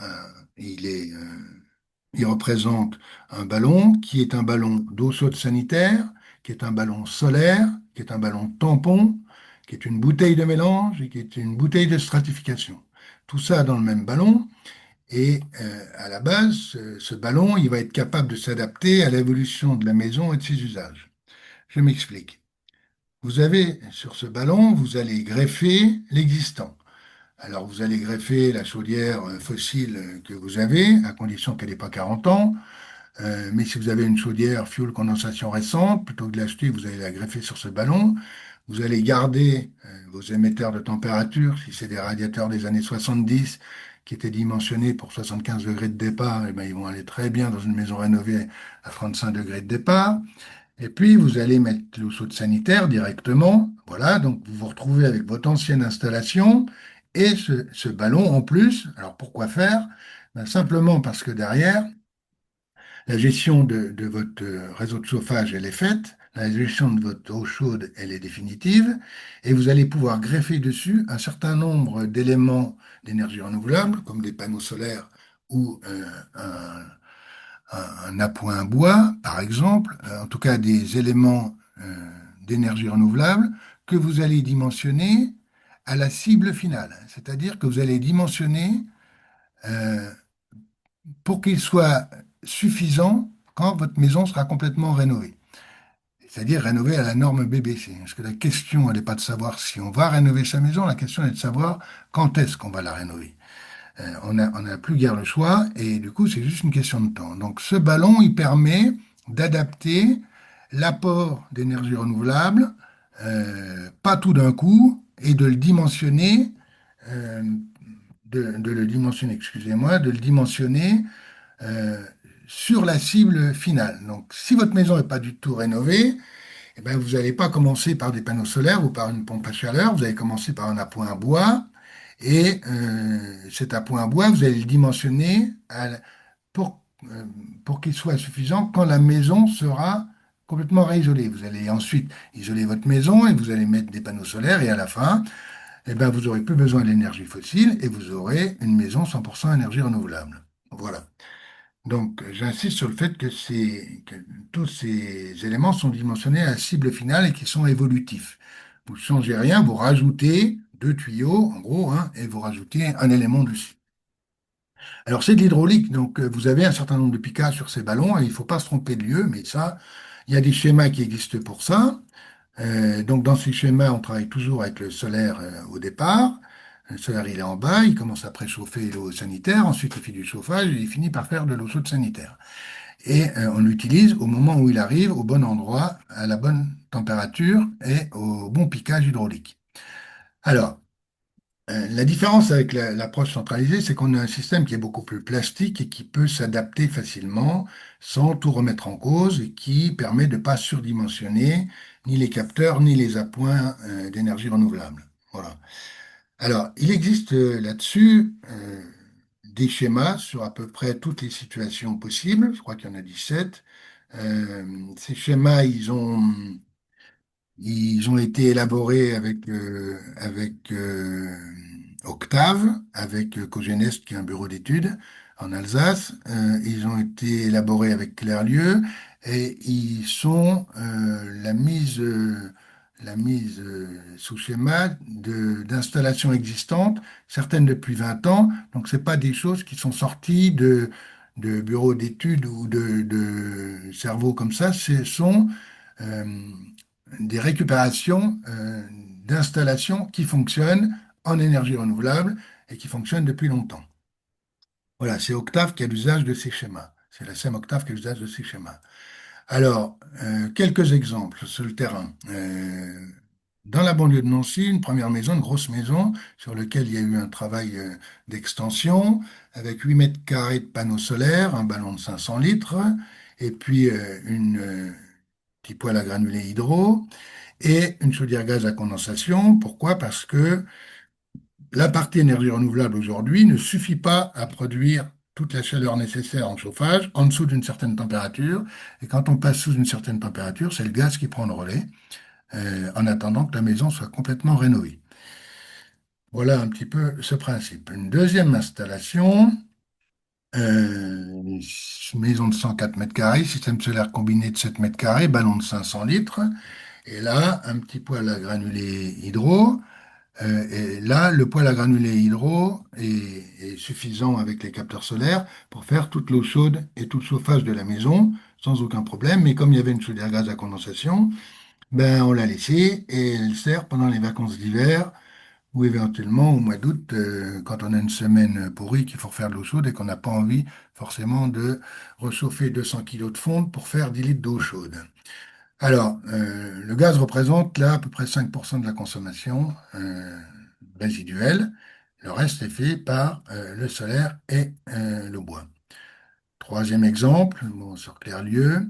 il représente un ballon qui est un ballon d'eau chaude sanitaire, qui est un ballon solaire, qui est un ballon tampon, qui est une bouteille de mélange et qui est une bouteille de stratification. Tout ça dans le même ballon. Et à la base, ce ballon, il va être capable de s'adapter à l'évolution de la maison et de ses usages. Je m'explique. Vous avez sur ce ballon, vous allez greffer l'existant. Alors vous allez greffer la chaudière fossile que vous avez, à condition qu'elle n'ait pas 40 ans. Mais si vous avez une chaudière fuel condensation récente, plutôt que de l'acheter, vous allez la greffer sur ce ballon. Vous allez garder vos émetteurs de température, si c'est des radiateurs des années 70 qui étaient dimensionnés pour 75 degrés de départ, eh ben, ils vont aller très bien dans une maison rénovée à 35 degrés de départ. Et puis, vous allez mettre l'eau chaude sanitaire directement. Voilà, donc vous vous retrouvez avec votre ancienne installation et ce ballon en plus. Alors, pourquoi faire? Ben, simplement parce que derrière, la gestion de votre réseau de chauffage, elle est faite. La gestion de votre eau chaude, elle est définitive. Et vous allez pouvoir greffer dessus un certain nombre d'éléments d'énergie renouvelable, comme des panneaux solaires ou un appoint bois, par exemple. En tout cas, des éléments d'énergie renouvelable que vous allez dimensionner à la cible finale. C'est-à-dire que vous allez dimensionner euh, pour qu'il soit suffisant quand votre maison sera complètement rénovée. C'est-à-dire rénovée à la norme BBC. Parce que la question, elle n'est pas de savoir si on va rénover sa maison, la question est de savoir quand est-ce qu'on va la rénover. On n'a plus guère le choix et du coup, c'est juste une question de temps. Donc ce ballon, il permet d'adapter l'apport d'énergie renouvelable, pas tout d'un coup, et de le dimensionner, euh, de le dimensionner, excusez-moi, de le dimensionner euh, sur la cible finale. Donc, si votre maison n'est pas du tout rénovée, eh ben, vous n'allez pas commencer par des panneaux solaires ou par une pompe à chaleur, vous allez commencer par un appoint à bois. Et cet appoint à bois, vous allez le dimensionner pour, pour qu'il soit suffisant quand la maison sera complètement réisolée. Vous allez ensuite isoler votre maison et vous allez mettre des panneaux solaires et à la fin, eh ben, vous n'aurez plus besoin d'énergie fossile et vous aurez une maison 100% énergie renouvelable. Voilà. Donc, j'insiste sur le fait que tous ces éléments sont dimensionnés à la cible finale et qu'ils sont évolutifs. Vous ne changez rien, vous rajoutez deux tuyaux, en gros, hein, et vous rajoutez un élément dessus. Alors, c'est de l'hydraulique, donc vous avez un certain nombre de piquages sur ces ballons et il ne faut pas se tromper de lieu, mais ça, il y a des schémas qui existent pour ça. Donc, dans ces schémas, on travaille toujours avec le solaire au départ. Le solaire, il est en bas, il commence à préchauffer l'eau sanitaire, ensuite il fait du chauffage et il finit par faire de l'eau chaude sanitaire. Et on l'utilise au moment où il arrive au bon endroit, à la bonne température et au bon piquage hydraulique. Alors, La différence avec l'approche centralisée, c'est qu'on a un système qui est beaucoup plus plastique et qui peut s'adapter facilement sans tout remettre en cause et qui permet de ne pas surdimensionner ni les capteurs ni les appoints d'énergie renouvelable. Voilà. Alors, il existe là-dessus des schémas sur à peu près toutes les situations possibles. Je crois qu'il y en a 17. Ces schémas, ils ont été élaborés avec Octave, avec Cogenest, qui est un bureau d'études en Alsace. Ils ont été élaborés avec Clerlieu et ils sont la mise sous schéma d'installations existantes, certaines depuis 20 ans. Donc, c'est pas des choses qui sont sorties de bureaux d'études ou de cerveaux comme ça. Ce sont euh, des récupérations d'installations qui fonctionnent en énergie renouvelable et qui fonctionnent depuis longtemps. Voilà, c'est Octave qui a l'usage de ces schémas. C'est la SEM Octave qui a l'usage de ces schémas. Alors, quelques exemples sur le terrain. Dans la banlieue de Nancy, une première maison, une grosse maison, sur laquelle il y a eu un travail d'extension, avec 8 mètres carrés de panneaux solaires, un ballon de 500 litres, et puis une petit poêle à granulés hydro, et une chaudière gaz à condensation. Pourquoi? Parce que la partie énergie renouvelable aujourd'hui ne suffit pas à produire toute la chaleur nécessaire en chauffage en dessous d'une certaine température. Et quand on passe sous une certaine température, c'est le gaz qui prend le relais en attendant que la maison soit complètement rénovée. Voilà un petit peu ce principe. Une deuxième installation, une maison de 104 mètres carrés, système solaire combiné de 7 mètres carrés, ballon de 500 litres. Et là, un petit poêle à granulés hydro. Et là, le poêle à granulés hydro est suffisant avec les capteurs solaires pour faire toute l'eau chaude et tout le chauffage de la maison sans aucun problème. Mais comme il y avait une chaudière gaz à condensation, ben on l'a laissée et elle sert pendant les vacances d'hiver ou éventuellement au mois d'août quand on a une semaine pourrie qu'il faut faire de l'eau chaude et qu'on n'a pas envie forcément de rechauffer 200 kilos de fonte pour faire 10 litres d'eau chaude. Alors, le gaz représente là à peu près 5% de la consommation résiduelle. Le reste est fait par le solaire et le bois. Troisième exemple, bon, sur Clerlieu,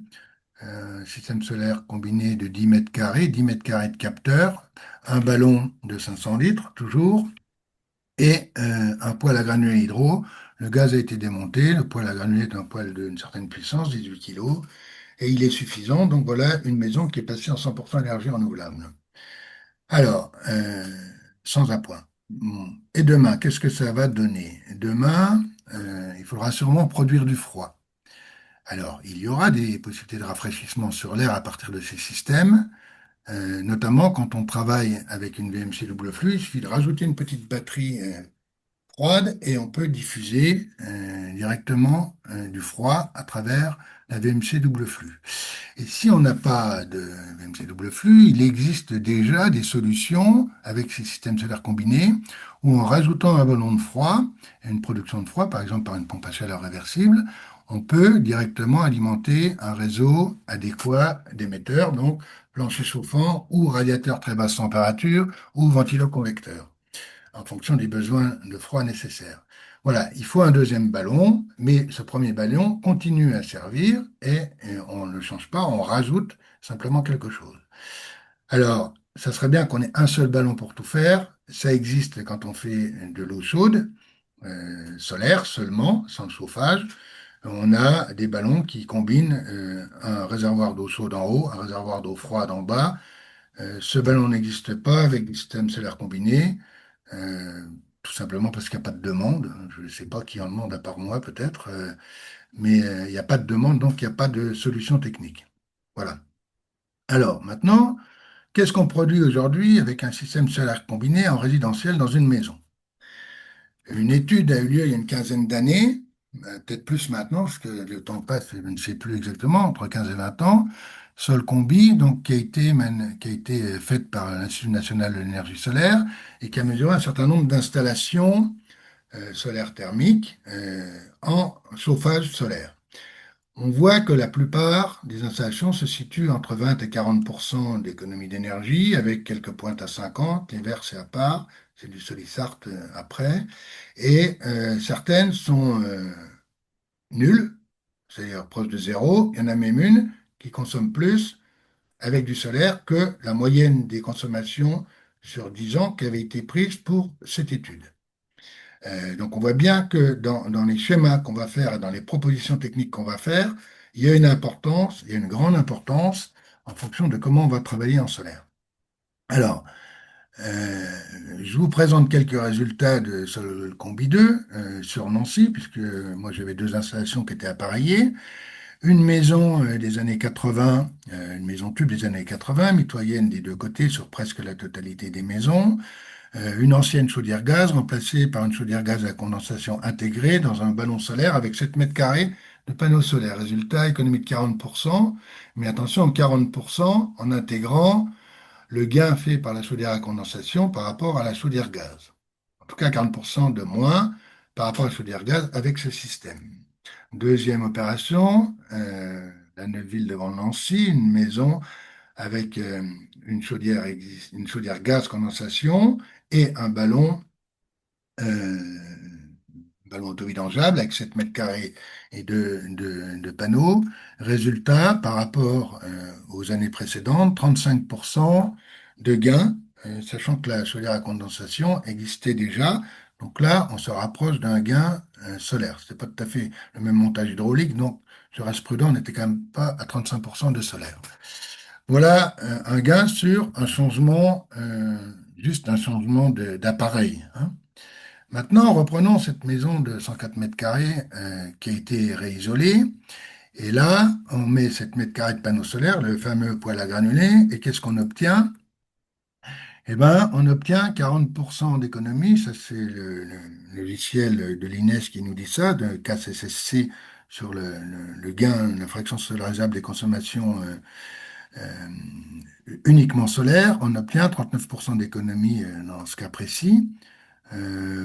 système solaire combiné de 10 mètres carrés, 10 mètres carrés de capteurs, un ballon de 500 litres toujours, et un poêle à granulés hydro. Le gaz a été démonté, le poêle à granulés est un poêle d'une certaine puissance, 18 kg, et il est suffisant. Donc voilà une maison qui est passée en 100% énergie renouvelable. Alors, sans appoint. Bon. Et demain, qu'est-ce que ça va donner? Demain, il faudra sûrement produire du froid. Alors, il y aura des possibilités de rafraîchissement sur l'air à partir de ces systèmes, notamment quand on travaille avec une VMC double flux, il suffit de rajouter une petite batterie froide et on peut diffuser directement du froid à travers la VMC double flux. Et si on n'a pas de VMC double flux, il existe déjà des solutions avec ces systèmes solaires combinés où en rajoutant un ballon de froid et une production de froid, par exemple par une pompe à chaleur réversible, on peut directement alimenter un réseau adéquat d'émetteurs, donc plancher chauffant ou radiateur très basse température ou ventiloconvecteur en fonction des besoins de froid nécessaires. Voilà, il faut un deuxième ballon, mais ce premier ballon continue à servir et on ne le change pas, on rajoute simplement quelque chose. Alors, ça serait bien qu'on ait un seul ballon pour tout faire. Ça existe quand on fait de l'eau chaude, solaire seulement, sans chauffage. On a des ballons qui combinent un réservoir d'eau chaude en haut, un réservoir d'eau froide en bas. Ce ballon n'existe pas avec des systèmes solaires combinés. Euh, Tout simplement parce qu'il n'y a pas de demande. Je ne sais pas qui en demande à part moi peut-être, mais il n'y a pas de demande, donc il n'y a pas de solution technique. Voilà. Alors maintenant, qu'est-ce qu'on produit aujourd'hui avec un système solaire combiné en résidentiel dans une maison? Une étude a eu lieu il y a une quinzaine d'années, peut-être plus maintenant, parce que le temps passe, je ne sais plus exactement, entre 15 et 20 ans. Solcombi, donc, qui a été faite par l'Institut national de l'énergie solaire et qui a mesuré un certain nombre d'installations solaires thermiques en chauffage solaire. On voit que la plupart des installations se situent entre 20 et 40% d'économie d'énergie, avec quelques pointes à 50, les verts c'est à part, c'est du Solisart après, et certaines sont nulles, c'est-à-dire proche de zéro, il y en a même une qui consomme plus avec du solaire que la moyenne des consommations sur 10 ans qui avait été prise pour cette étude. Donc on voit bien que dans les schémas qu'on va faire et dans les propositions techniques qu'on va faire, il y a une importance, il y a une grande importance en fonction de comment on va travailler en solaire. Alors, je vous présente quelques résultats de Sol Combi 2 sur Nancy, puisque moi j'avais deux installations qui étaient appareillées. Une maison des années 80, une maison tube des années 80, mitoyenne des deux côtés sur presque la totalité des maisons. Une ancienne chaudière gaz remplacée par une chaudière gaz à condensation intégrée dans un ballon solaire avec 7 mètres carrés de panneaux solaires. Résultat, économie de 40%, mais attention, 40% en intégrant le gain fait par la chaudière à condensation par rapport à la chaudière gaz. En tout cas, 40% de moins par rapport à la chaudière gaz avec ce système. Deuxième opération, la Neuville devant Nancy, une maison avec une chaudière gaz condensation et un ballon autovidangeable avec 7 mètres carrés et de panneaux. Résultat, par rapport aux années précédentes, 35% de gains, sachant que la chaudière à condensation existait déjà. Donc là, on se rapproche d'un gain solaire. Ce n'est pas tout à fait le même montage hydraulique, donc je reste prudent, on n'était quand même pas à 35% de solaire. Voilà un gain sur un changement, juste un changement d'appareil, hein. Maintenant, reprenons cette maison de 104 mètres carrés qui a été réisolée. Et là, on met 7 mètres carrés de panneaux solaires, le fameux poêle à granulés. Et qu'est-ce qu'on obtient? Eh bien, on obtient 40% d'économie. Ça, c'est le logiciel de l'INES qui nous dit ça, de KCSC sur le gain, la fraction solarisable des consommations euh, uniquement solaires. On obtient 39% d'économie dans ce cas précis.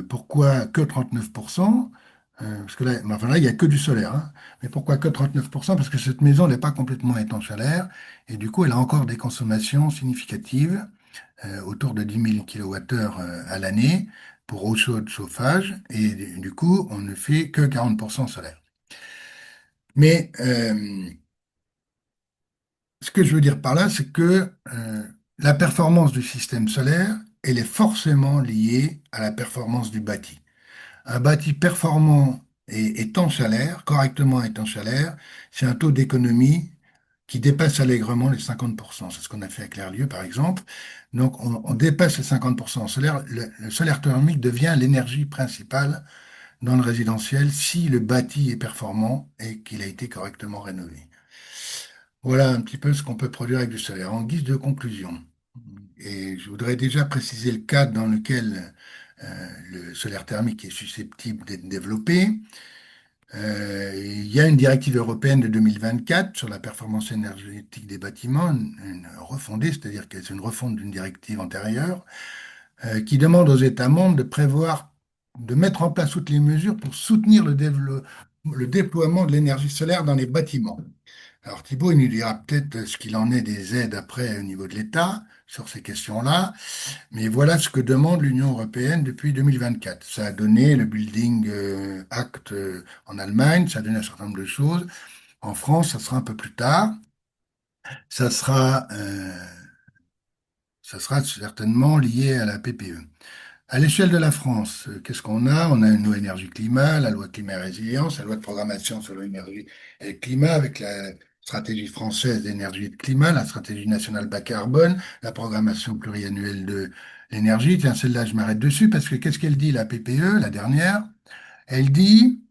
Pourquoi que 39%? Parce que là, enfin là, il n'y a que du solaire, hein. Mais pourquoi que 39%? Parce que cette maison n'est pas complètement étanche à l'air et du coup, elle a encore des consommations significatives, autour de 10 000 kWh à l'année pour eau chaude, chauffage, et du coup, on ne fait que 40% solaire. Mais ce que je veux dire par là, c'est que la performance du système solaire, elle est forcément liée à la performance du bâti. Un bâti performant et étanche à l'air, correctement étanche à l'air, c'est un taux d'économie qui dépasse allègrement les 50%. C'est ce qu'on a fait à Clairlieu, par exemple. Donc, on dépasse les 50% en solaire. Le solaire thermique devient l'énergie principale dans le résidentiel si le bâti est performant et qu'il a été correctement rénové. Voilà un petit peu ce qu'on peut produire avec du solaire. En guise de conclusion, et je voudrais déjà préciser le cadre dans lequel le solaire thermique est susceptible d'être développé. Il y a une directive européenne de 2024 sur la performance énergétique des bâtiments, une refondée, c'est-à-dire que c'est une refonte d'une directive antérieure, qui demande aux États membres de prévoir, de mettre en place toutes les mesures pour soutenir le déploiement de l'énergie solaire dans les bâtiments. Alors Thibault, il nous dira peut-être ce qu'il en est des aides après au niveau de l'État sur ces questions-là, mais voilà ce que demande l'Union européenne depuis 2024. Ça a donné le Building Act en Allemagne, ça a donné un certain nombre de choses. En France, ça sera un peu plus tard. Ça sera, euh, Ça sera certainement lié à la PPE. À l'échelle de la France, qu'est-ce qu'on a? On a une loi énergie-climat, la loi climat et résilience, la loi de programmation sur l'énergie et le climat avec la stratégie française d'énergie et de climat, la stratégie nationale bas carbone, la programmation pluriannuelle de l'énergie. Tiens, celle-là, je m'arrête dessus parce que qu'est-ce qu'elle dit, la PPE, la dernière? Elle dit,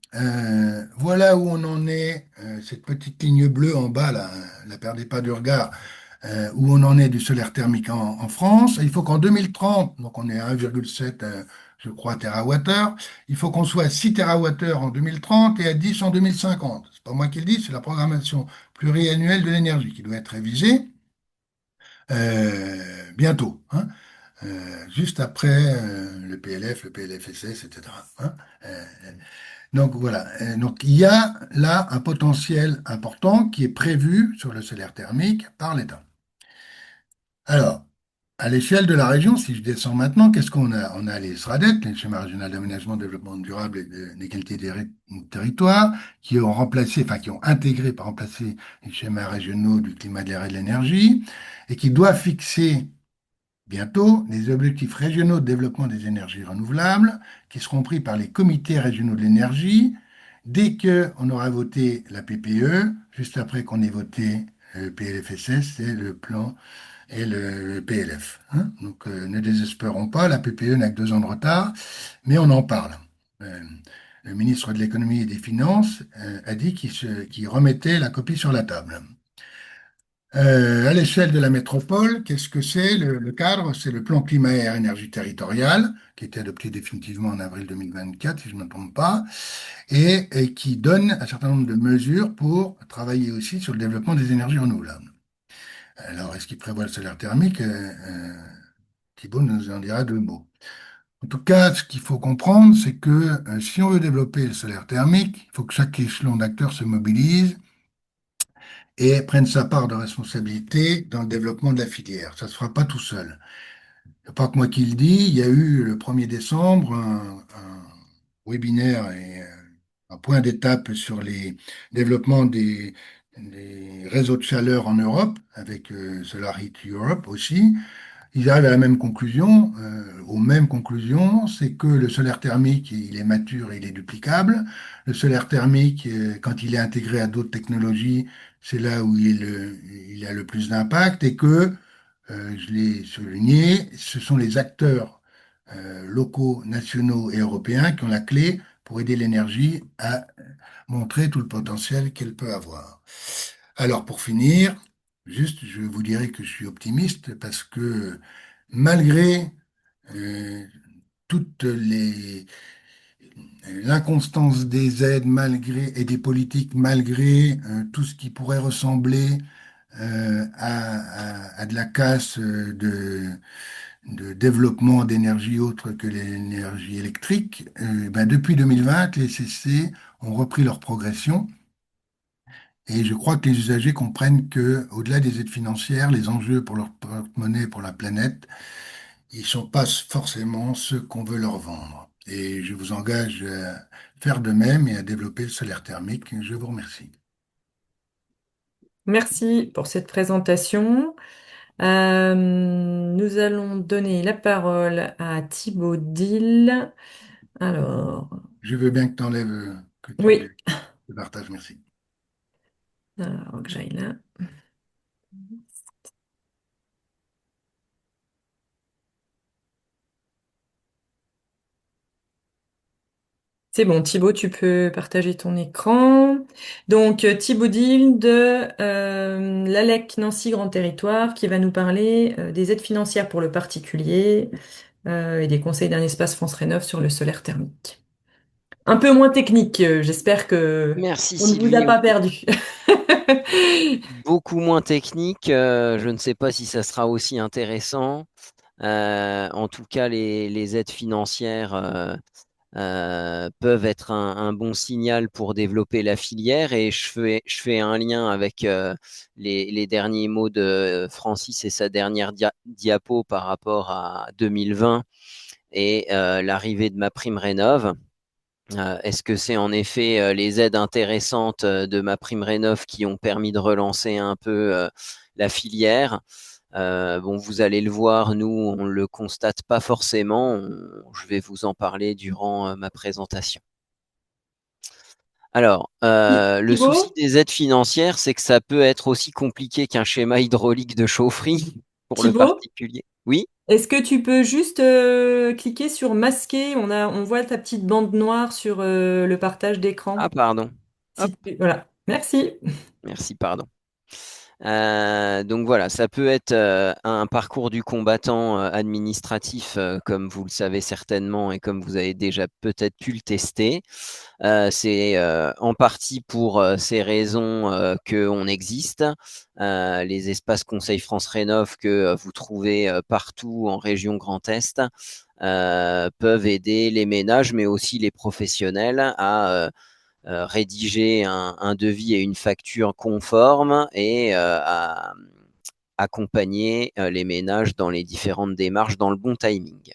voilà où on en est, cette petite ligne bleue en bas, là, la perdez pas du regard, où on en est du solaire thermique en France. Il faut qu'en 2030, donc on est à 1,7, je crois, TWh, il faut qu'on soit à 6 TWh en 2030 et à 10 en 2050. C'est pas moi qui le dis, c'est la programmation pluriannuelle de l'énergie qui doit être révisée bientôt, hein. juste après le PLF, le PLFSS, etc. Hein. Euh, donc voilà. Donc il y a là un potentiel important qui est prévu sur le solaire thermique par l'État. Alors, à l'échelle de la région, si je descends maintenant, qu'est-ce qu'on a? On a les SRADET, les schémas régionaux d'aménagement, de développement durable et d'égalité des territoires, qui ont remplacé, enfin qui ont intégré, pas remplacé, les schémas régionaux du climat, de l'air et de l'énergie, et qui doivent fixer bientôt les objectifs régionaux de développement des énergies renouvelables, qui seront pris par les comités régionaux de l'énergie dès qu'on aura voté la PPE, juste après qu'on ait voté le PLFSS, c'est le plan et le PLF. Hein. Donc ne désespérons pas, la PPE n'a que 2 ans de retard, mais on en parle. Euh, le ministre de l'économie et des finances a dit qu'il remettait la copie sur la table. À l'échelle de la métropole, qu'est-ce que c'est le cadre? C'est le plan climat et énergie territorial, qui a été adopté définitivement en avril 2024, si je ne me trompe pas, et qui donne un certain nombre de mesures pour travailler aussi sur le développement des énergies renouvelables. Alors, est-ce qu'il prévoit le solaire thermique? Thibault nous en dira 2 mots. En tout cas, ce qu'il faut comprendre, c'est que si on veut développer le solaire thermique, il faut que chaque échelon d'acteurs se mobilise et prenne sa part de responsabilité dans le développement de la filière. Ça ne se fera pas tout seul. Il n'y a pas que moi qui le dis, il y a eu le 1er décembre un webinaire et un point d'étape sur les développements des réseaux de chaleur en Europe, avec Solar Heat Europe aussi. Ils arrivent à la même conclusion, aux mêmes conclusions, c'est que le solaire thermique, il est mature et il est duplicable. Le solaire thermique, quand il est intégré à d'autres technologies, c'est là où il a le plus d'impact et que, je l'ai souligné, ce sont les acteurs locaux, nationaux et européens qui ont la clé pour aider l'énergie à montrer tout le potentiel qu'elle peut avoir. Alors pour finir, juste, je vous dirais que je suis optimiste parce que malgré euh, toutes les l'inconstance des aides, malgré et des politiques, malgré tout ce qui pourrait ressembler à de la casse de développement d'énergie autre que l'énergie électrique, ben depuis 2020, les CC ont repris leur progression. Et je crois que les usagers comprennent que, au-delà des aides financières, les enjeux pour leur porte-monnaie et pour la planète, ils ne sont pas forcément ceux qu'on veut leur vendre. Et je vous engage à faire de même et à développer le solaire thermique. Je vous remercie. Merci pour cette présentation. Nous allons donner la parole à Thibaut Dill. Alors, Je veux bien que tu enlèves, que oui, tu le partages. Merci. alors que j'aille là. C'est bon, Thibaut, tu peux partager ton écran. Donc, Thibaut Dill de l'ALEC Nancy Grand Territoire qui va nous parler des aides financières pour le particulier et des conseils d'un espace France Rénov sur le solaire thermique. Un peu moins technique, j'espère que Merci on ne vous a Sylvie. pas perdu. Beaucoup moins technique. Je ne sais pas si ça sera aussi intéressant. En tout cas, les aides financières peuvent être un bon signal pour développer la filière. Et je fais un lien avec les derniers mots de Francis et sa dernière diapo par rapport à 2020 et l'arrivée de ma prime rénov'. Est-ce que c'est en effet les aides intéressantes de ma prime rénov qui ont permis de relancer un peu la filière? Bon, vous allez le voir, nous, on ne le constate pas forcément. Je vais vous en parler durant ma présentation. Alors, le souci Thibaut, des aides financières, c'est que ça peut être aussi compliqué qu'un schéma hydraulique de chaufferie pour le Thibaut, particulier. Oui? est-ce que tu peux juste cliquer sur masquer? On voit ta petite bande noire sur le partage Ah, d'écran. pardon. Hop, Voilà. Merci. merci, pardon. Donc voilà, ça peut être un parcours du combattant administratif, comme vous le savez certainement et comme vous avez déjà peut-être pu le tester. C'est en partie pour ces raisons qu'on existe. Les espaces Conseil France Rénov que vous trouvez partout en région Grand Est peuvent aider les ménages, mais aussi les professionnels à rédiger un devis et une facture conforme et à accompagner les ménages dans les différentes démarches dans le bon timing.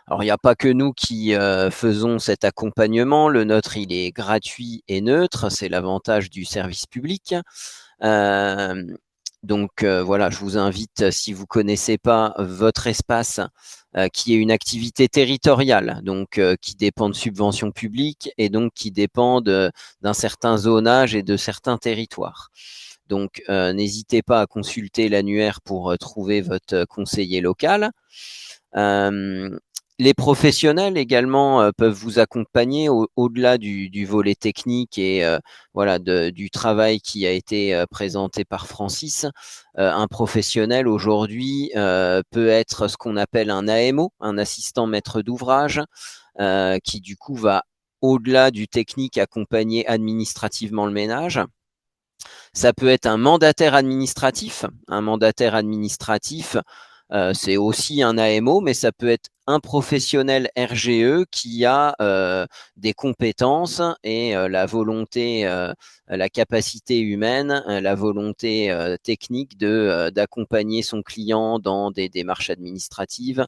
Alors, il n'y a pas que nous qui faisons cet accompagnement. Le nôtre, il est gratuit et neutre. C'est l'avantage du service public. Euh, donc voilà, je vous invite, si vous connaissez pas votre espace, qui est une activité territoriale, donc qui dépend de subventions publiques et donc qui dépend d'un certain zonage et de certains territoires. Donc n'hésitez pas à consulter l'annuaire pour trouver votre conseiller local. Euh, les professionnels également peuvent vous accompagner au-delà du volet technique et voilà du travail qui a été présenté par Francis. Un professionnel aujourd'hui peut être ce qu'on appelle un AMO, un assistant maître d'ouvrage, qui du coup va au-delà du technique accompagner administrativement le ménage. Ça peut être un mandataire administratif. Un mandataire administratif, c'est aussi un AMO, mais ça peut être un professionnel RGE qui a des compétences et la volonté, la capacité humaine, la volonté technique d'accompagner son client dans des démarches administratives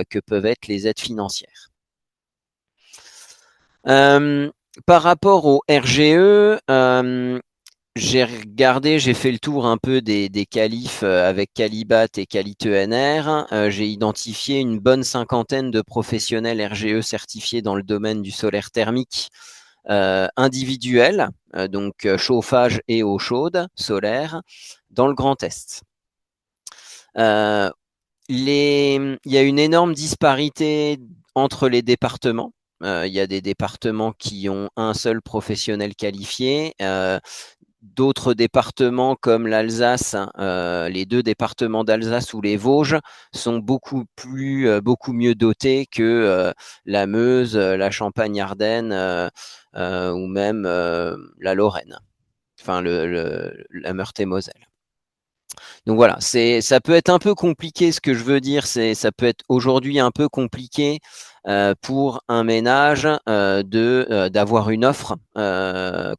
que peuvent être les aides financières. Euh, Par rapport au RGE, j'ai regardé, j'ai fait le tour un peu des qualifs avec Qualibat et Quali-ENR. J'ai identifié une bonne cinquantaine de professionnels RGE certifiés dans le domaine du solaire thermique individuel, donc chauffage et eau chaude solaire, dans le Grand Est. Euh, il y a une énorme disparité entre les départements. Il y a des départements qui ont un seul professionnel qualifié. D'autres départements comme l'Alsace, les deux départements d'Alsace ou les Vosges sont beaucoup mieux dotés que la Meuse, la Champagne-Ardenne ou même la Lorraine, enfin la Meurthe-et-Moselle. Donc voilà, ça peut être un peu compliqué. Ce que je veux dire, ça peut être aujourd'hui un peu compliqué pour un ménage d'avoir une offre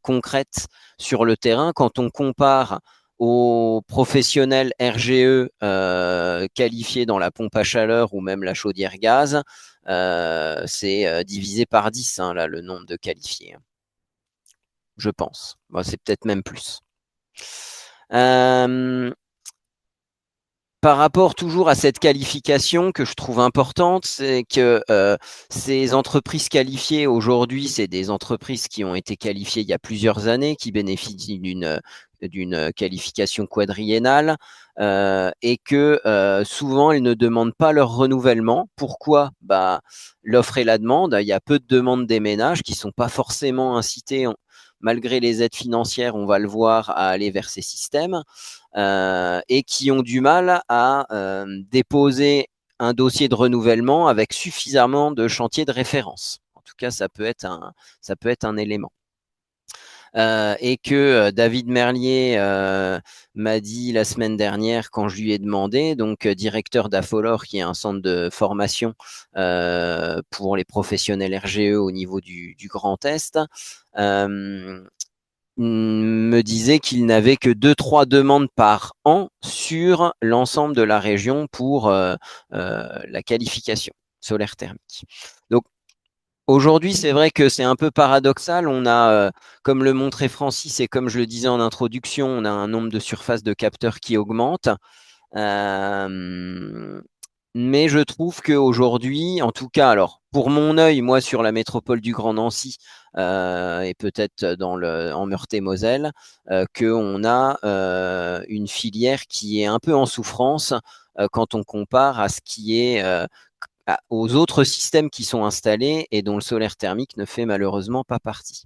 concrète sur le terrain quand on compare aux professionnels RGE qualifiés dans la pompe à chaleur ou même la chaudière gaz. C'est divisé par 10 hein, là, le nombre de qualifiés, je pense. Bon, c'est peut-être même plus. Euh, Par rapport toujours à cette qualification que je trouve importante, c'est que ces entreprises qualifiées aujourd'hui, c'est des entreprises qui ont été qualifiées il y a plusieurs années, qui bénéficient d'une qualification quadriennale et que souvent elles ne demandent pas leur renouvellement. Pourquoi? Bah, l'offre et la demande. Il y a peu de demandes des ménages qui sont pas forcément incités, malgré les aides financières, on va le voir, à aller vers ces systèmes. Et qui ont du mal à déposer un dossier de renouvellement avec suffisamment de chantiers de référence. En tout cas, ça peut être un élément. Et que David Merlier m'a dit la semaine dernière quand je lui ai demandé, donc directeur d'Afolor, qui est un centre de formation pour les professionnels RGE au niveau du Grand Est, me disait qu'il n'avait que 2-3 demandes par an sur l'ensemble de la région pour la qualification solaire thermique. Donc aujourd'hui, c'est vrai que c'est un peu paradoxal. On a, comme le montrait Francis et comme je le disais en introduction, on a un nombre de surfaces de capteurs qui augmente. Mais je trouve qu'aujourd'hui, en tout cas, alors pour mon œil, moi sur la métropole du Grand Nancy et peut-être en Meurthe-et-Moselle, qu'on a une filière qui est un peu en souffrance quand on compare à ce qui est aux autres systèmes qui sont installés et dont le solaire thermique ne fait malheureusement pas partie.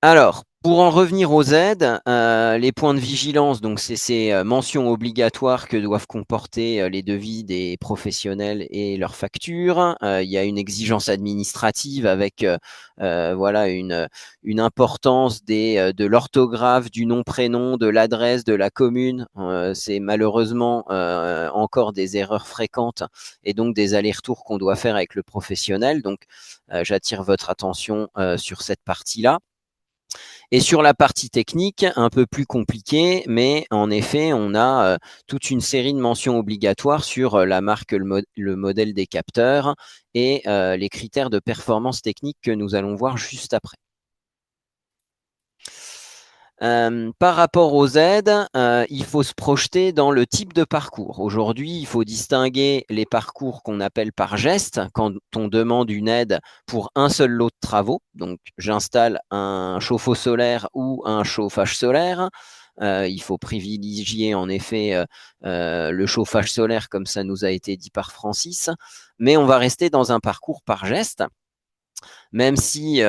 Alors, pour en revenir aux aides, les points de vigilance, donc c'est ces mentions obligatoires que doivent comporter les devis des professionnels et leurs factures. Il y a une exigence administrative avec voilà une importance de l'orthographe, du nom-prénom, de l'adresse, de la commune. C'est malheureusement encore des erreurs fréquentes et donc des allers-retours qu'on doit faire avec le professionnel. Donc, j'attire votre attention sur cette partie-là. Et sur la partie technique, un peu plus compliquée, mais en effet, on a toute une série de mentions obligatoires sur la marque, le modèle des capteurs et les critères de performance technique que nous allons voir juste après. Par rapport aux aides, il faut se projeter dans le type de parcours. Aujourd'hui, il faut distinguer les parcours qu'on appelle par geste, quand on demande une aide pour un seul lot de travaux. Donc, j'installe un chauffe-eau solaire ou un chauffage solaire. Il faut privilégier en effet le chauffage solaire, comme ça nous a été dit par Francis. Mais on va rester dans un parcours par geste, même si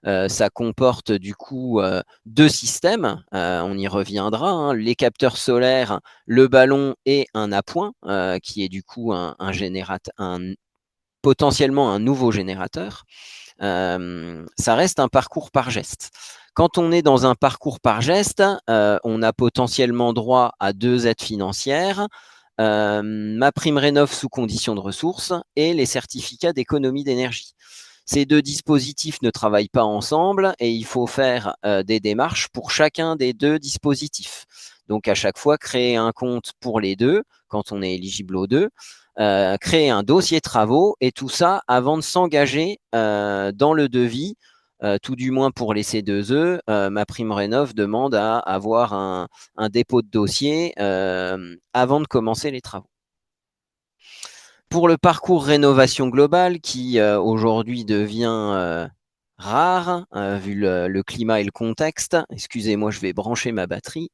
ça comporte du coup deux systèmes, on y reviendra, hein, les capteurs solaires, le ballon et un appoint, qui est du coup un générateur, potentiellement un nouveau générateur. Ça reste un parcours par geste. Quand on est dans un parcours par geste, on a potentiellement droit à deux aides financières, ma prime rénov sous condition de ressources et les certificats d'économie d'énergie. Ces deux dispositifs ne travaillent pas ensemble et il faut faire des démarches pour chacun des deux dispositifs. Donc à chaque fois, créer un compte pour les deux quand on est éligible aux deux, créer un dossier travaux et tout ça avant de s'engager dans le devis, tout du moins pour les C2E. Ma prime rénov demande à avoir un dépôt de dossier avant de commencer les travaux. Pour le parcours rénovation globale qui aujourd'hui devient rare vu le climat et le contexte. Excusez-moi, je vais brancher ma batterie.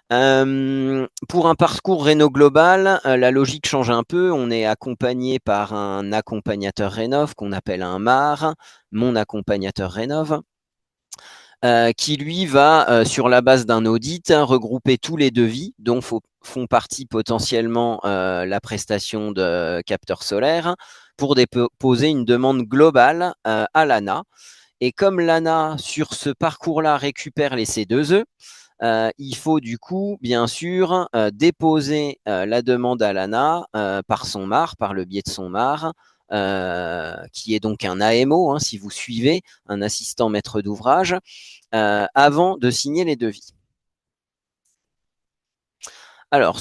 Pour un parcours réno global, la logique change un peu. On est accompagné par un accompagnateur rénov qu'on appelle un MAR, mon accompagnateur rénov, qui lui va, sur la base d'un audit, regrouper tous les devis dont font partie potentiellement la prestation de capteurs solaires pour déposer une demande globale à l'ANA. Et comme l'ANA, sur ce parcours-là, récupère les C2E, il faut du coup, bien sûr, déposer la demande à l'ANA par son MAR, par le biais de son MAR, qui est donc un AMO, hein, si vous suivez, un assistant maître d'ouvrage, avant de signer les devis. Alors,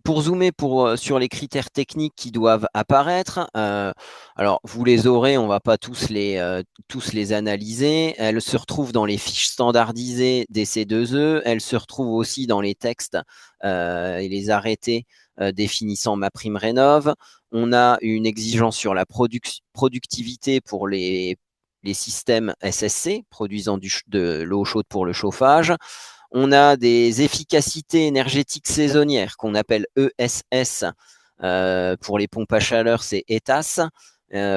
pour zoomer sur les critères techniques qui doivent apparaître, alors vous les aurez, on ne va pas tous les analyser. Elles se retrouvent dans les fiches standardisées des C2E, elles se retrouvent aussi dans les textes et les arrêtés définissant ma prime rénov. On a une exigence sur la productivité pour les systèmes SSC, produisant de l'eau chaude pour le chauffage. On a des efficacités énergétiques saisonnières qu'on appelle ESS. Pour les pompes à chaleur, c'est ETAS.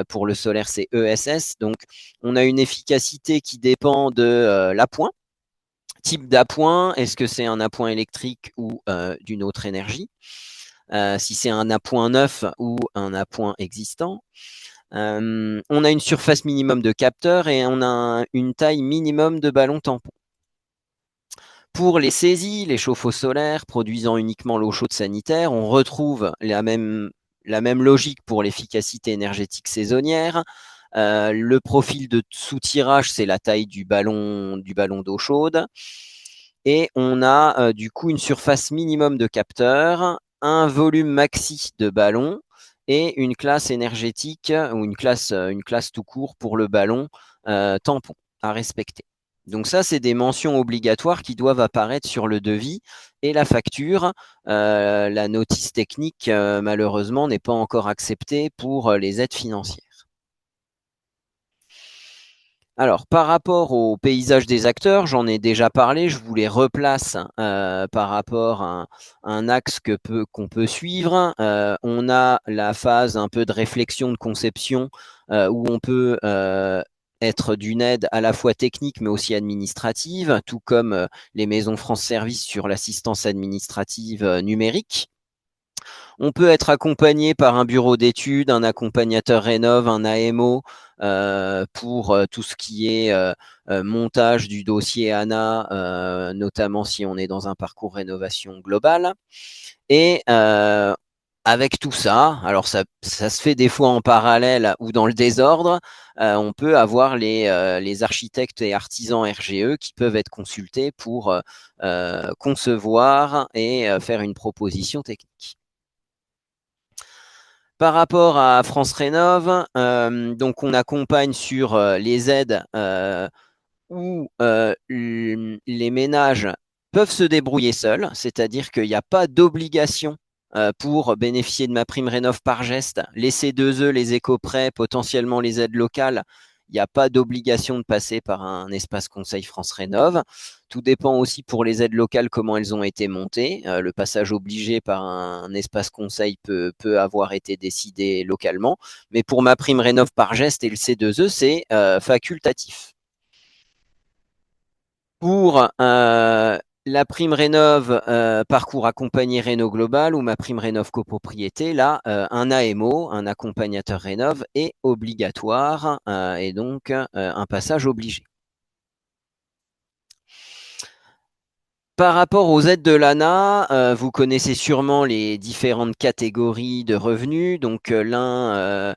Pour le solaire, c'est ESS. Donc, on a une efficacité qui dépend de l'appoint. Type d'appoint, est-ce que c'est un appoint électrique ou d'une autre énergie? Si c'est un appoint neuf ou un appoint existant. On a une surface minimum de capteur et on a une taille minimum de ballon tampon. Pour les saisies, les chauffe-eau solaires produisant uniquement l'eau chaude sanitaire, on retrouve la même logique pour l'efficacité énergétique saisonnière. Le profil de soutirage, c'est la taille du ballon d'eau chaude. Et on a du coup une surface minimum de capteur, un volume maxi de ballon et une classe énergétique ou une classe tout court pour le ballon tampon à respecter. Donc ça, c'est des mentions obligatoires qui doivent apparaître sur le devis et la facture. La notice technique, malheureusement, n'est pas encore acceptée pour les aides financières. Alors, par rapport au paysage des acteurs, j'en ai déjà parlé, je vous les replace par rapport à un axe qu'on peut suivre. On a la phase un peu de réflexion, de conception, où on peut être d'une aide à la fois technique mais aussi administrative, tout comme les maisons France Service sur l'assistance administrative numérique. On peut être accompagné par un bureau d'études, un accompagnateur rénov, un AMO pour tout ce qui est montage du dossier ANA, notamment si on est dans un parcours rénovation globale. Et avec tout ça, alors ça se fait des fois en parallèle ou dans le désordre, on peut avoir les architectes et artisans RGE qui peuvent être consultés pour concevoir et faire une proposition technique. Par rapport à France Rénov, donc on accompagne sur les aides où les ménages peuvent se débrouiller seuls, c'est-à-dire qu'il n'y a pas d'obligation pour bénéficier de ma prime rénov par geste. Les C2E, les éco-prêts, potentiellement les aides locales, il n'y a pas d'obligation de passer par un espace conseil France Rénov. Tout dépend aussi pour les aides locales comment elles ont été montées. Le passage obligé par un espace conseil peut avoir été décidé localement. Mais pour ma prime rénov par geste et le C2E, c'est facultatif. Pour la prime rénov parcours accompagné réno global ou ma prime rénov copropriété, là, un AMO, un accompagnateur rénov, est obligatoire et donc un passage obligé. Par rapport aux aides de l'ANA, vous connaissez sûrement les différentes catégories de revenus. Donc l'un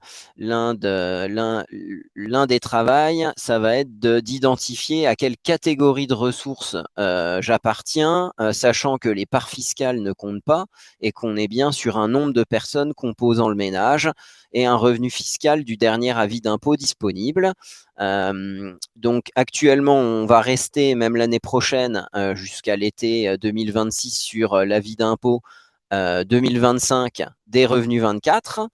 des travails, ça va être d'identifier à quelle catégorie de ressources j'appartiens, sachant que les parts fiscales ne comptent pas et qu'on est bien sur un nombre de personnes composant le ménage et un revenu fiscal du dernier avis d'impôt disponible. Donc actuellement, on va rester même l'année prochaine jusqu'à l'été 2026 sur l'avis d'impôt 2025 des revenus 24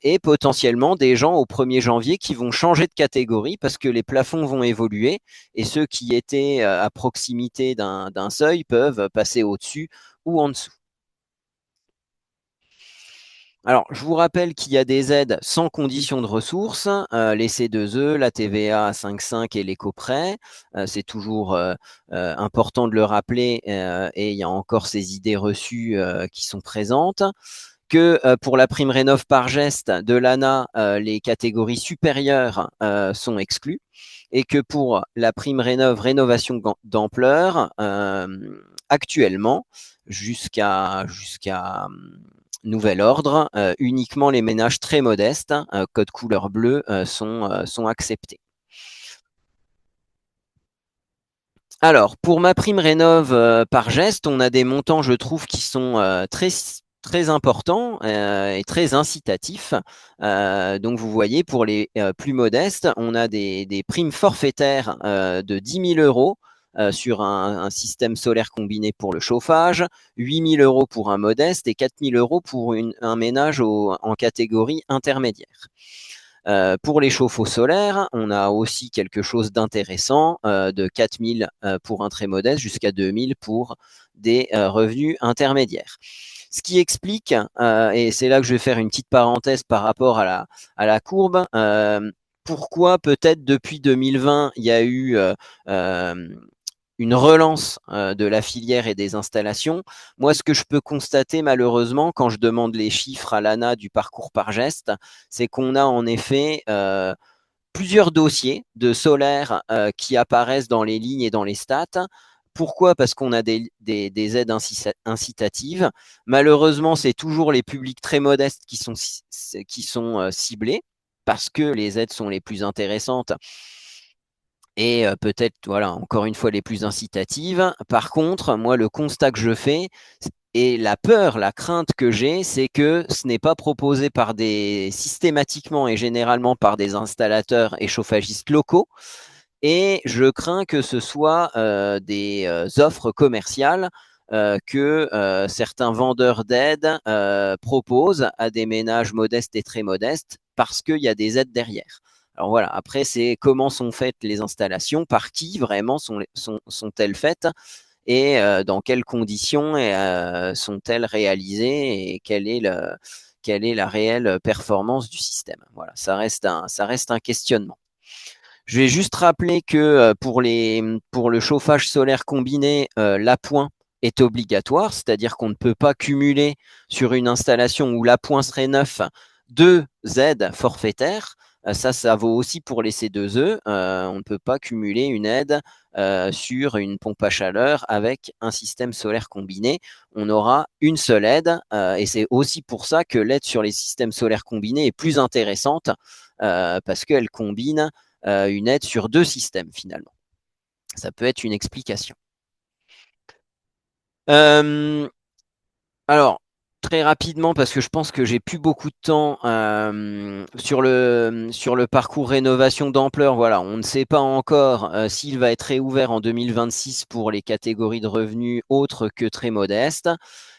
et potentiellement des gens au 1er janvier qui vont changer de catégorie parce que les plafonds vont évoluer et ceux qui étaient à proximité d'un seuil peuvent passer au-dessus ou en dessous. Alors, je vous rappelle qu'il y a des aides sans condition de ressources, les C2E, la TVA à 5,5 et l'éco-prêt. C'est toujours important de le rappeler et il y a encore ces idées reçues qui sont présentes. Que pour la prime rénov par geste de l'ANA, les catégories supérieures sont exclues et que pour la prime rénovation d'ampleur, actuellement, jusqu'à nouvel ordre, uniquement les ménages très modestes, code couleur bleue, sont acceptés. Alors, pour ma prime rénov par geste, on a des montants, je trouve, qui sont très importants et très incitatifs. Donc, vous voyez, pour les plus modestes, on a des primes forfaitaires de 10 000 euros sur un système solaire combiné pour le chauffage, 8 000 euros pour un modeste et 4 000 euros pour un ménage en catégorie intermédiaire. Pour les chauffe-eau solaires, on a aussi quelque chose d'intéressant, de 4 000 pour un très modeste jusqu'à 2 000 pour des revenus intermédiaires. Ce qui explique, et c'est là que je vais faire une petite parenthèse par rapport à la courbe, pourquoi peut-être depuis 2020, il y a eu une relance de la filière et des installations. Moi, ce que je peux constater malheureusement quand je demande les chiffres à l'ANA du parcours par geste, c'est qu'on a en effet plusieurs dossiers de solaire qui apparaissent dans les lignes et dans les stats. Pourquoi? Parce qu'on a des aides incitatives. Malheureusement, c'est toujours les publics très modestes qui sont ciblés parce que les aides sont les plus intéressantes et peut-être, voilà, encore une fois, les plus incitatives. Par contre, moi, le constat que je fais et la peur, la crainte que j'ai, c'est que ce n'est pas proposé systématiquement et généralement par des installateurs et chauffagistes locaux. Et je crains que ce soit des offres commerciales que certains vendeurs d'aides proposent à des ménages modestes et très modestes parce qu'il y a des aides derrière. Alors voilà, après, c'est comment sont faites les installations, par qui vraiment sont-elles faites et dans quelles conditions sont-elles réalisées et quelle est la réelle performance du système. Voilà, ça reste un questionnement. Je vais juste rappeler que pour le chauffage solaire combiné, l'appoint est obligatoire, c'est-à-dire qu'on ne peut pas cumuler sur une installation où l'appoint serait neuf deux aides forfaitaires. Ça vaut aussi pour les C2E. On ne peut pas cumuler une aide sur une pompe à chaleur avec un système solaire combiné. On aura une seule aide et c'est aussi pour ça que l'aide sur les systèmes solaires combinés est plus intéressante parce qu'elle combine une aide sur deux systèmes finalement. Ça peut être une explication. Euh, alors, très rapidement, parce que je pense que j'ai plus beaucoup de temps sur le parcours rénovation d'ampleur, voilà, on ne sait pas encore s'il va être réouvert en 2026 pour les catégories de revenus autres que très modestes.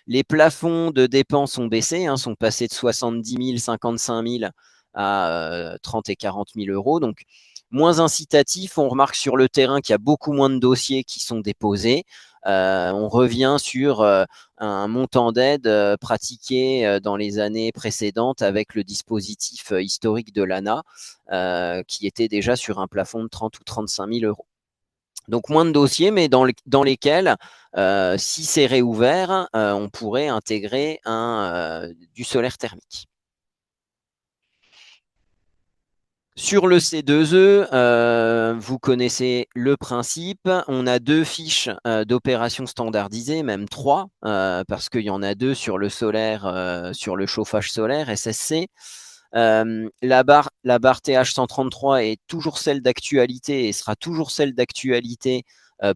Les plafonds de dépenses ont baissé, hein, sont passés de 70 000, 55 000 à 30 et 40 000 euros. Donc, moins incitatif. On remarque sur le terrain qu'il y a beaucoup moins de dossiers qui sont déposés. On revient sur un montant d'aide pratiqué dans les années précédentes avec le dispositif historique de l'ANA, qui était déjà sur un plafond de 30 ou 35 000 euros. Donc moins de dossiers, mais dans lesquels, si c'est réouvert, on pourrait intégrer du solaire thermique. Sur le C2E, vous connaissez le principe. On a deux fiches d'opérations standardisées, même trois, parce qu'il y en a deux sur le solaire, sur le chauffage solaire, SSC. La barre TH133 est toujours celle d'actualité et sera toujours celle d'actualité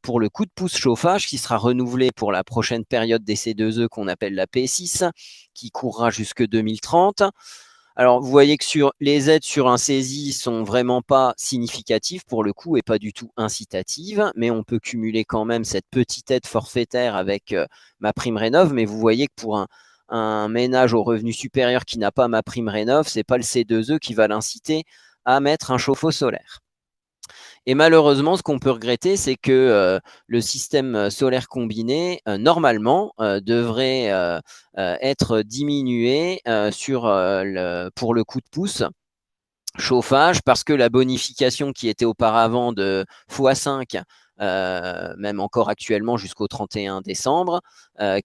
pour le coup de pouce chauffage qui sera renouvelé pour la prochaine période des C2E qu'on appelle la P6, qui courra jusque 2030. Alors, vous voyez que les aides sur un saisie sont vraiment pas significatives pour le coup et pas du tout incitatives, mais on peut cumuler quand même cette petite aide forfaitaire avec ma prime rénov. Mais vous voyez que pour un ménage au revenu supérieur qui n'a pas ma prime rénov, c'est pas le C2E qui va l'inciter à mettre un chauffe-eau solaire. Et malheureusement, ce qu'on peut regretter, c'est que le système solaire combiné, normalement, devrait être diminué pour le coup de pouce chauffage, parce que la bonification qui était auparavant de x5, même encore actuellement jusqu'au 31 décembre,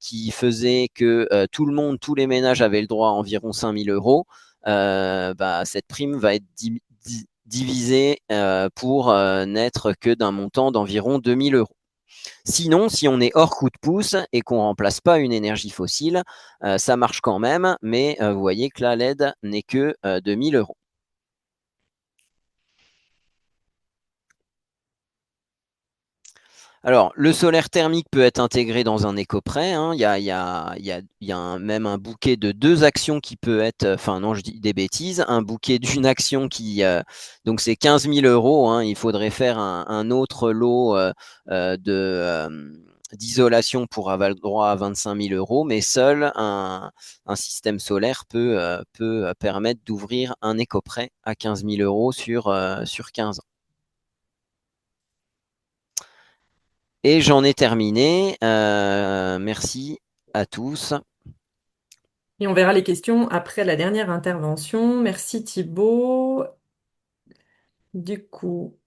qui faisait que tout le monde, tous les ménages avaient le droit à environ 5 000 euros, cette prime va être divisée pour n'être que d'un montant d'environ 2 000 euros. Sinon, si on est hors coup de pouce et qu'on ne remplace pas une énergie fossile, ça marche quand même, mais vous voyez que là, l'aide n'est que 2 000 euros. Alors, le solaire thermique peut être intégré dans un éco-prêt, hein. Il y a même un bouquet de deux actions qui peut être, enfin non, je dis des bêtises, un bouquet d'une action donc c'est 15 000 euros, hein. Il faudrait faire un autre lot d'isolation pour avoir le droit à 25 000 euros, mais seul un système solaire peut permettre d'ouvrir un éco-prêt à 15 000 euros sur 15 ans. Et j'en ai terminé. Merci à tous. Et on verra les questions après la dernière intervention. Merci Thibaut. Du coup,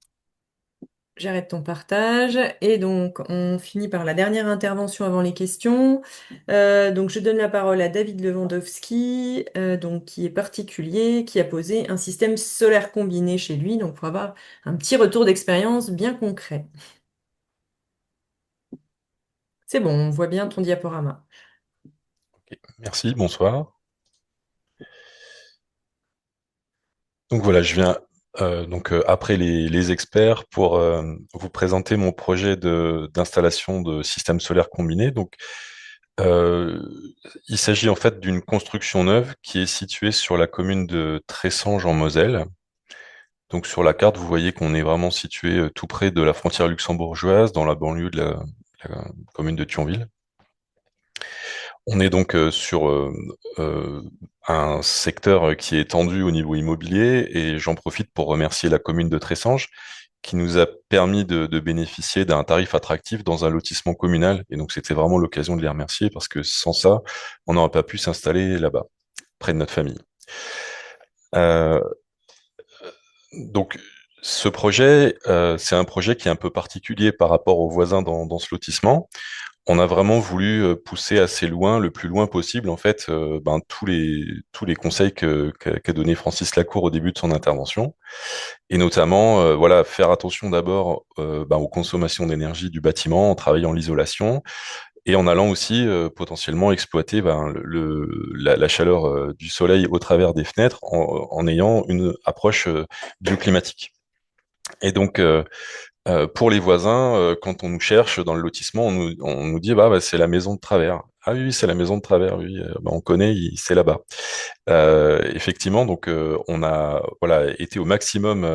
j'arrête ton partage. Et donc, on finit par la dernière intervention avant les questions. Donc, je donne la parole à David Lewandowski, donc, qui est particulier, qui a posé un système solaire combiné chez lui. Donc, pour avoir un petit retour d'expérience bien concret. C'est bon, on voit bien ton diaporama. Ok, merci, bonsoir. Donc voilà, je viens après les experts pour vous présenter mon projet d'installation de système solaire combiné. Donc euh, il s'agit en fait d'une construction neuve qui est située sur la commune de Tressanges en Moselle. Donc sur la carte, vous voyez qu'on est vraiment situé tout près de la frontière luxembourgeoise, dans la banlieue de la commune de Thionville. On est donc sur un secteur qui est tendu au niveau immobilier et j'en profite pour remercier la commune de Tressanges qui nous a permis de bénéficier d'un tarif attractif dans un lotissement communal. Et donc c'était vraiment l'occasion de les remercier parce que sans ça, on n'aurait pas pu s'installer là-bas, près de notre famille. Euh, donc Ce projet, c'est un projet qui est un peu particulier par rapport aux voisins dans ce lotissement. On a vraiment voulu pousser assez loin, le plus loin possible, en fait, tous les conseils qu'a donné Francis Lacour au début de son intervention, et notamment, voilà, faire attention d'abord aux consommations d'énergie du bâtiment en travaillant l'isolation et en allant aussi potentiellement exploiter la chaleur du soleil au travers des fenêtres en ayant une approche bioclimatique. Et donc, pour les voisins, quand on nous cherche dans le lotissement, on nous dit bah, c'est la maison de travers. Ah oui, oui, c'est la maison de travers, oui, on connaît, c'est là-bas. Effectivement, donc on a voilà été au maximum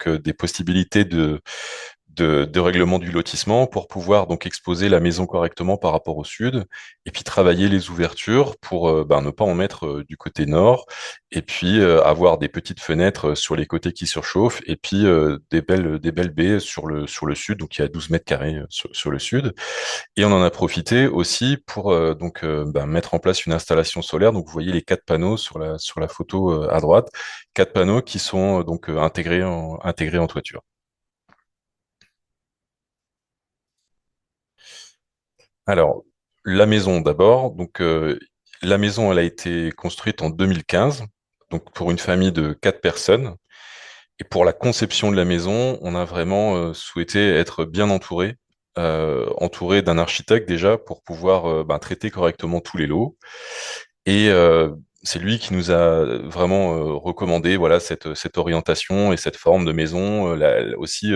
des possibilités de règlement du lotissement pour pouvoir donc exposer la maison correctement par rapport au sud et puis travailler les ouvertures pour ne pas en mettre du côté nord et puis avoir des petites fenêtres sur les côtés qui surchauffent et puis des belles baies sur le sud, donc il y a 12 mètres carrés sur le sud. Et on en a profité aussi pour mettre en place une installation solaire. Donc vous voyez les 4 panneaux sur la photo à droite, 4 panneaux qui sont intégrés en toiture. Alors, la maison d'abord. Donc, la maison, elle a été construite en 2015, donc pour une famille de 4 personnes. Et pour la conception de la maison, on a vraiment souhaité être bien entouré d'un architecte déjà pour pouvoir traiter correctement tous les lots. Et c'est lui qui nous a vraiment recommandé voilà cette orientation et cette forme de maison, aussi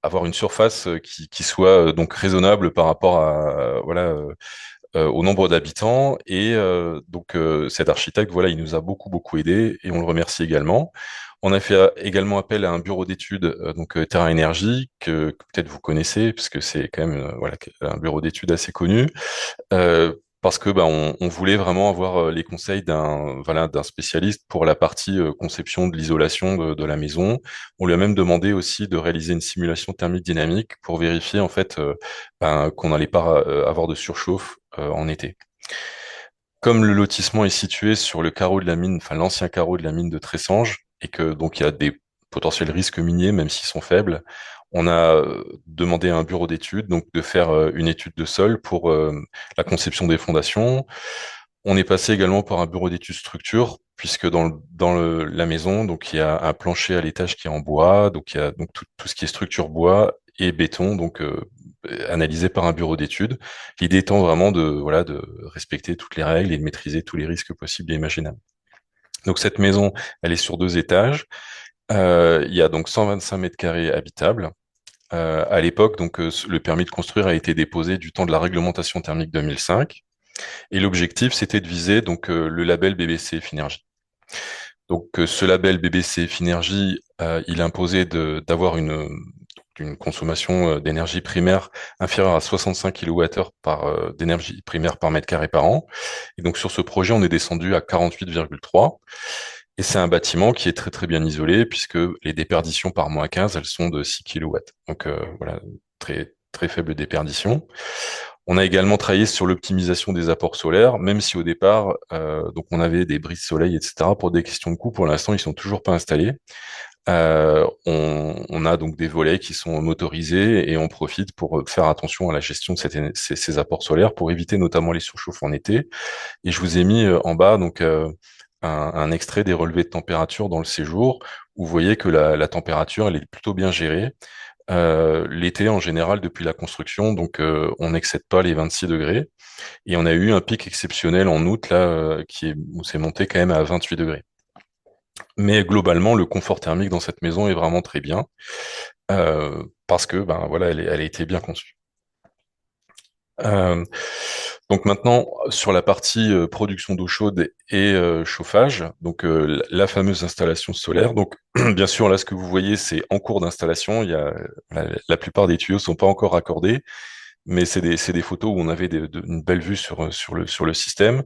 avoir une surface qui soit donc raisonnable par rapport à au nombre d'habitants. Et cet architecte, voilà, il nous a beaucoup beaucoup aidé et on le remercie également. On a fait également appel à un bureau d'études, Terra Énergie, que peut-être vous connaissez, puisque c'est quand même un bureau d'études assez connu, parce que on voulait vraiment avoir les conseils d'un spécialiste pour la partie conception de l'isolation de la maison. On lui a même demandé aussi de réaliser une simulation thermique dynamique pour vérifier en fait qu'on n'allait pas avoir de surchauffe en été. Comme le lotissement est situé sur le carreau de la mine, enfin l'ancien carreau de la mine de Tressange, et que donc il y a des potentiels risques miniers, même s'ils sont faibles, on a demandé à un bureau d'études donc de faire une étude de sol pour la conception des fondations. On est passé également par un bureau d'études structure, puisque la maison, donc il y a un plancher à l'étage qui est en bois, donc il y a donc tout ce qui est structure bois et béton, donc analysé par un bureau d'études. L'idée étant vraiment de respecter toutes les règles et de maîtriser tous les risques possibles et imaginables. Donc cette maison, elle est sur 2 étages. Il y a donc 125 mètres carrés habitables. À l'époque, donc le permis de construire a été déposé du temps de la réglementation thermique 2005. Et l'objectif, c'était de viser donc le label BBC Finergie. Donc ce label BBC Finergie, il imposait d'avoir une consommation d'énergie primaire inférieure à 65 kWh d'énergie primaire par mètre carré par an. Et donc sur ce projet, on est descendu à 48,3. Et c'est un bâtiment qui est très très bien isolé puisque les déperditions par -15, elles sont de 6 kW. Donc voilà, très très faible déperdition. On a également travaillé sur l'optimisation des apports solaires, même si au départ, donc on avait des brises soleil, etc. Pour des questions de coût, pour l'instant, ils sont toujours pas installés. On a donc des volets qui sont motorisés et on profite pour faire attention à la gestion de ces apports solaires pour éviter notamment les surchauffes en été. Et je vous ai mis en bas donc un extrait des relevés de température dans le séjour où vous voyez que la température elle est plutôt bien gérée. L'été en général depuis la construction, donc on n'excède pas les 26 degrés. Et on a eu un pic exceptionnel en août là où c'est monté quand même à 28 degrés. Mais globalement, le confort thermique dans cette maison est vraiment très bien parce que voilà, elle a été bien conçue. Euh, donc maintenant, sur la partie production d'eau chaude et chauffage, donc la fameuse installation solaire. Donc bien sûr, là, ce que vous voyez, c'est en cours d'installation. La plupart des tuyaux sont pas encore raccordés, mais c'est des photos où on avait une belle vue sur le système.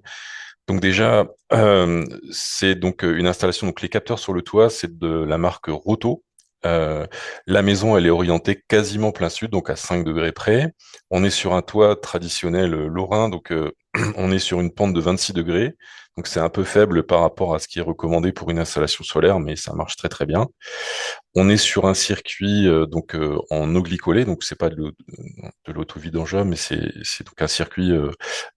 Donc déjà, c'est donc une installation. Donc les capteurs sur le toit, c'est de la marque Roto. La maison, elle est orientée quasiment plein sud, donc à 5 degrés près. On est sur un toit traditionnel lorrain, donc On est sur une pente de 26 degrés, donc c'est un peu faible par rapport à ce qui est recommandé pour une installation solaire, mais ça marche très très bien. On est sur un circuit en eau glycolée, donc c'est pas de l'auto-vidangeable, mais c'est donc un circuit,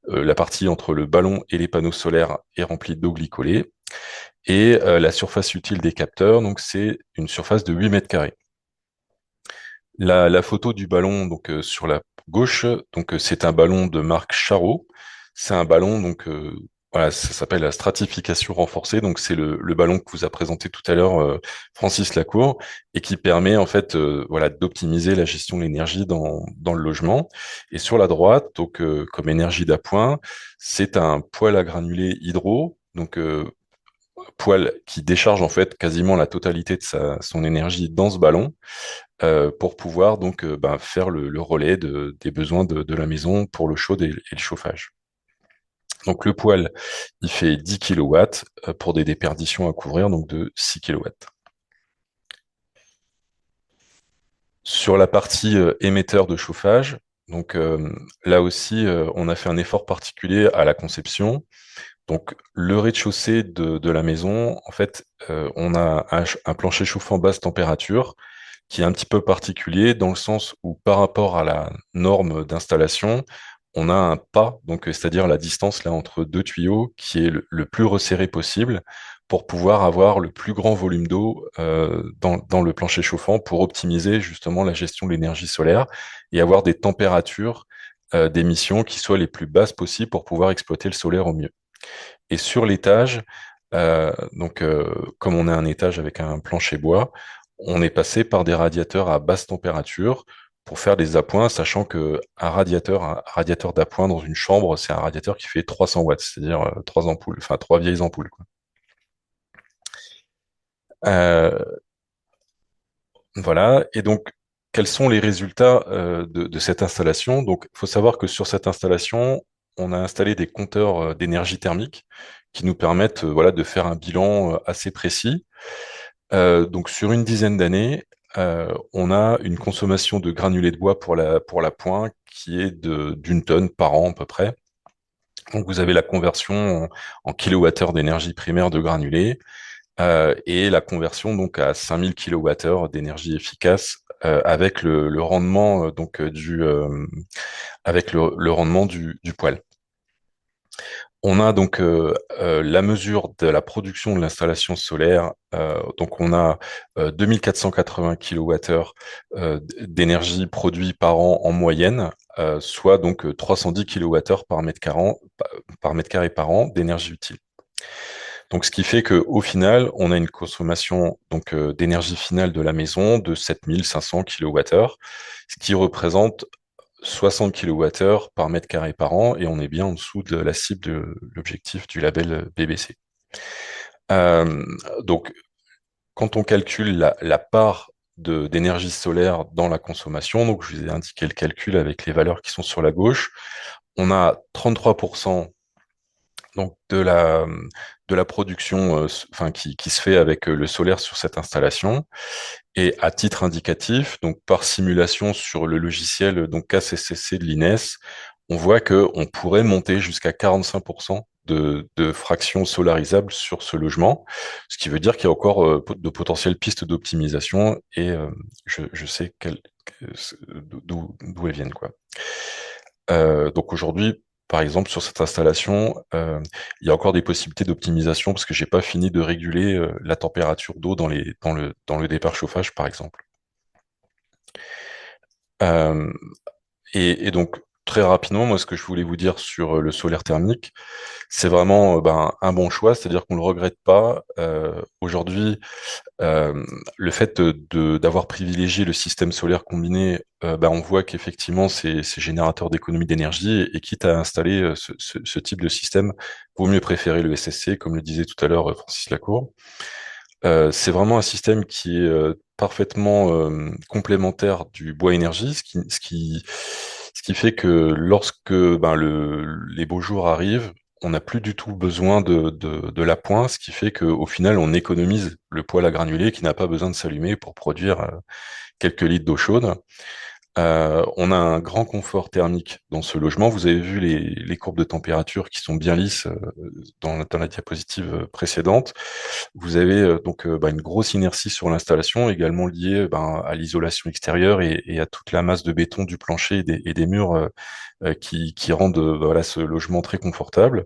la partie entre le ballon et les panneaux solaires est remplie d'eau glycolée, et la surface utile des capteurs, donc c'est une surface de 8 mètres carrés. La photo du ballon, donc sur la gauche, donc c'est un ballon de marque Charot. C'est un ballon, donc voilà, ça s'appelle la stratification renforcée. Donc c'est le ballon que vous a présenté tout à l'heure Francis Lacour et qui permet en fait voilà d'optimiser la gestion de l'énergie dans le logement. Et sur la droite, donc comme énergie d'appoint, c'est un poêle à granulés hydro. Donc poêle qui décharge en fait quasiment la totalité de son énergie dans ce ballon pour pouvoir donc faire le relais des besoins de la maison pour l'eau chaude et le chauffage. Donc le poêle, il fait 10 kW pour des déperditions à couvrir, donc de 6 kW. Sur la partie émetteur de chauffage, donc là aussi, on a fait un effort particulier à la conception. Donc le rez-de-chaussée de la maison, en fait, on a un plancher chauffant basse température qui est un petit peu particulier dans le sens où par rapport à la norme d'installation, on a un pas, donc c'est-à-dire la distance là entre deux tuyaux qui est le plus resserré possible pour pouvoir avoir le plus grand volume d'eau dans le plancher chauffant pour optimiser justement la gestion de l'énergie solaire et avoir des températures d'émission qui soient les plus basses possibles pour pouvoir exploiter le solaire au mieux. Et sur l'étage, comme on a un étage avec un plancher bois, on est passé par des radiateurs à basse température pour faire des appoints, sachant que un radiateur d'appoint dans une chambre, c'est un radiateur qui fait 300 watts, c'est-à-dire trois ampoules, enfin trois vieilles ampoules, quoi. Euh, voilà. Et donc, quels sont les résultats de cette installation? Donc, il faut savoir que sur cette installation, on a installé des compteurs d'énergie thermique qui nous permettent voilà, de faire un bilan assez précis. Donc, sur une dizaine d'années, on a une consommation de granulés de bois pour la pointe qui est d'une tonne par an à peu près. Donc, vous avez la conversion en kilowattheure d'énergie primaire de granulés et la conversion donc à 5000 kWh d'énergie efficace avec le rendement le rendement du poêle. On a donc la mesure de la production de l'installation solaire. Donc on a 2480 kWh d'énergie produite par an en moyenne, soit donc 310 kWh par mètre carré par an d'énergie utile. Donc, ce qui fait qu'au final, on a une consommation donc d'énergie finale de la maison de 7500 kWh, ce qui représente 60 kWh par mètre carré par an, et on est bien en dessous de la cible de l'objectif du label BBC. Euh, donc, quand on calcule la part d'énergie solaire dans la consommation, donc je vous ai indiqué le calcul avec les valeurs qui sont sur la gauche, on a 33% donc de la production qui se fait avec le solaire sur cette installation. Et à titre indicatif, donc par simulation sur le logiciel donc KCCC de l'INES, on voit que on pourrait monter jusqu'à 45% de fractions solarisables sur ce logement, ce qui veut dire qu'il y a encore de potentielles pistes d'optimisation et je sais d'où elles viennent, quoi. Donc aujourd'hui, par exemple, sur cette installation, il y a encore des possibilités d'optimisation parce que j'ai pas fini de réguler la température d'eau dans le départ chauffage, par exemple. Euh, et donc, très rapidement, moi, ce que je voulais vous dire sur le solaire thermique, c'est vraiment un bon choix, c'est-à-dire qu'on ne le regrette pas. Aujourd'hui, le fait d'avoir privilégié le système solaire combiné, on voit qu'effectivement, c'est générateur d'économie d'énergie et quitte à installer ce type de système, vaut mieux préférer le SSC, comme le disait tout à l'heure Francis Lacour. C'est vraiment un système qui est parfaitement complémentaire du bois énergie, ce qui fait que lorsque les beaux jours arrivent, on n'a plus du tout besoin de la pointe, ce qui fait qu'au final, on économise le poêle à granulés qui n'a pas besoin de s'allumer pour produire quelques litres d'eau chaude. On a un grand confort thermique dans ce logement. Vous avez vu les courbes de température qui sont bien lisses dans la diapositive précédente. Vous avez une grosse inertie sur l'installation, également liée à l'isolation extérieure et à toute la masse de béton du plancher et des murs qui rendent voilà, ce logement très confortable.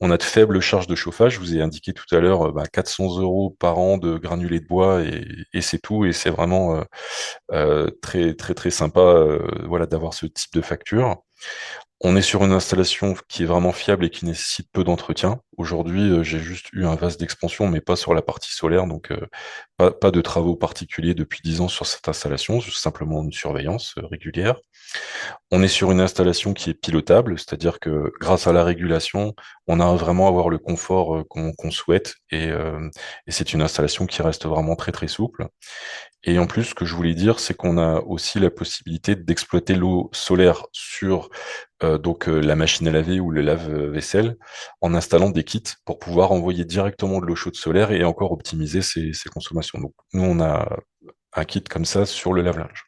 On a de faibles charges de chauffage. Je vous ai indiqué tout à l'heure 400 euros par an de granulés de bois et c'est tout. Et c'est vraiment très très très sympa voilà, d'avoir ce type de facture. On est sur une installation qui est vraiment fiable et qui nécessite peu d'entretien. Aujourd'hui, j'ai juste eu un vase d'expansion, mais pas sur la partie solaire, donc pas de travaux particuliers depuis 10 ans sur cette installation, juste simplement une surveillance régulière. On est sur une installation qui est pilotable, c'est-à-dire que grâce à la régulation, on a vraiment à avoir le confort qu'on souhaite et c'est une installation qui reste vraiment très très souple. Et en plus, ce que je voulais dire, c'est qu'on a aussi la possibilité d'exploiter l'eau solaire sur la machine à laver ou le lave-vaisselle en installant des kits pour pouvoir envoyer directement de l'eau chaude solaire et encore optimiser ses consommations. Donc nous, on a un kit comme ça sur le lave-linge.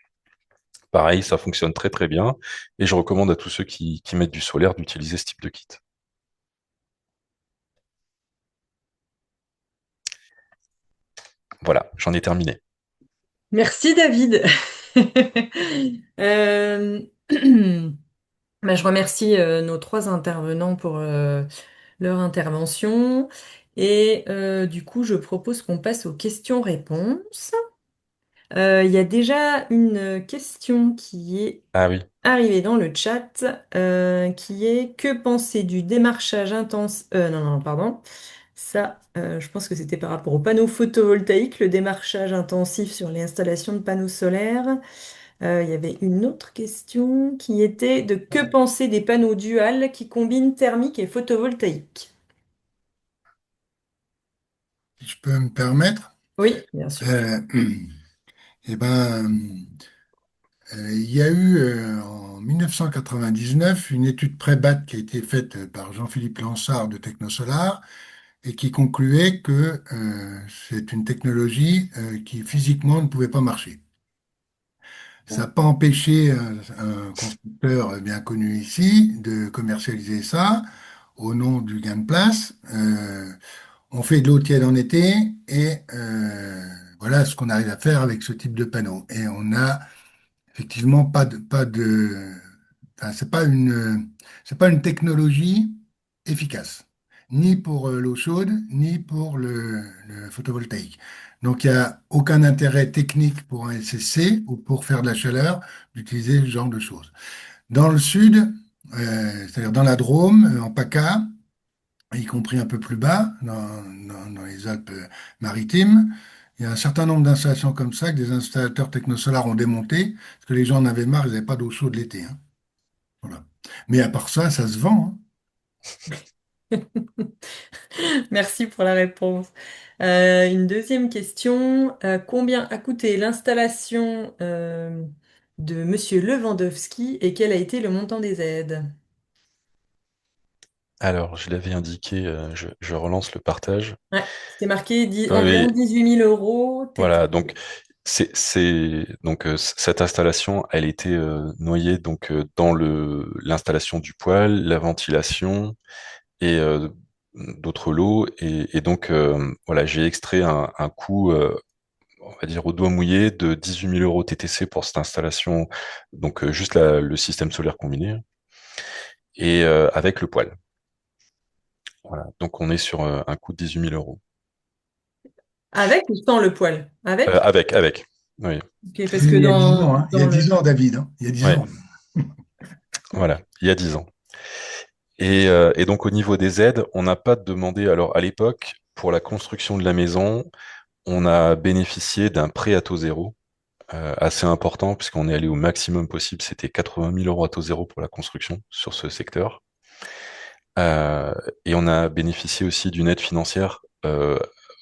Pareil, ça fonctionne très très bien et je recommande à tous ceux qui mettent du solaire d'utiliser ce type de kit. Voilà, j'en ai terminé. Merci David. Euh, je remercie nos trois intervenants pour leur intervention. Et du coup, je propose qu'on passe aux questions-réponses. Il y a déjà une question qui est Ah oui. arrivée dans le chat, qui est: que penser du démarchage intense? Non, non, pardon. Ça, je pense que c'était par rapport aux panneaux photovoltaïques, le démarchage intensif sur l'installation de panneaux solaires. Il y avait une autre question qui était de: que penser des panneaux duals qui combinent thermique et photovoltaïque? Si je peux me permettre, Oui, bien sûr. euh, eh ben, il y a eu en 1999 une étude pré-BAT qui a été faite par Jean-Philippe Lansard de Technosolar et qui concluait que c'est une technologie qui physiquement ne pouvait pas marcher. Ça n'a pas empêché un constructeur bien connu ici de commercialiser ça au nom du gain de place. On fait de l'eau tiède en été et voilà ce qu'on arrive à faire avec ce type de panneau. Et on n'a effectivement enfin, c'est pas une technologie efficace, ni pour l'eau chaude, ni pour le photovoltaïque. Donc, il n'y a aucun intérêt technique pour un SSC ou pour faire de la chaleur d'utiliser ce genre de choses. Dans le sud, c'est-à-dire dans la Drôme, en PACA, y compris un peu plus bas, dans les Alpes-Maritimes, il y a un certain nombre d'installations comme ça que des installateurs technosolars ont démonté, parce que les gens en avaient marre, ils n'avaient pas d'eau chaude l'été, hein. Voilà. Mais à part ça, ça se vend, hein. Merci pour la réponse. Une deuxième question: combien a coûté l'installation de Monsieur Lewandowski et quel a été le montant des aides? Alors, je l'avais indiqué, je relance le partage. Ouais, c'était marqué environ Oui, 18 000 € voilà, TTC. donc cette installation, elle était noyée dans le l'installation du poêle, la ventilation et d'autres lots et donc voilà, j'ai extrait un coût on va dire au doigt mouillé de 18 000 euros TTC pour cette installation, donc juste le système solaire combiné et avec le poêle. Voilà, donc on est sur un coût de 18 000 euros. Avec ou sans le poêle? Avec? Avec, oui, Ok, Et parce que il y a 10 ans, dans, hein. Il y a dans 10 le... ans, David, hein. Il y a 10 ouais, ans. voilà, il y a 10 ans. Et donc au niveau des aides, on n'a pas demandé, alors à l'époque, pour la construction de la maison, on a bénéficié d'un prêt à taux zéro, assez important, puisqu'on est allé au maximum possible, c'était 80 000 euros à taux zéro pour la construction sur ce secteur. Euh, et on a bénéficié aussi d'une aide financière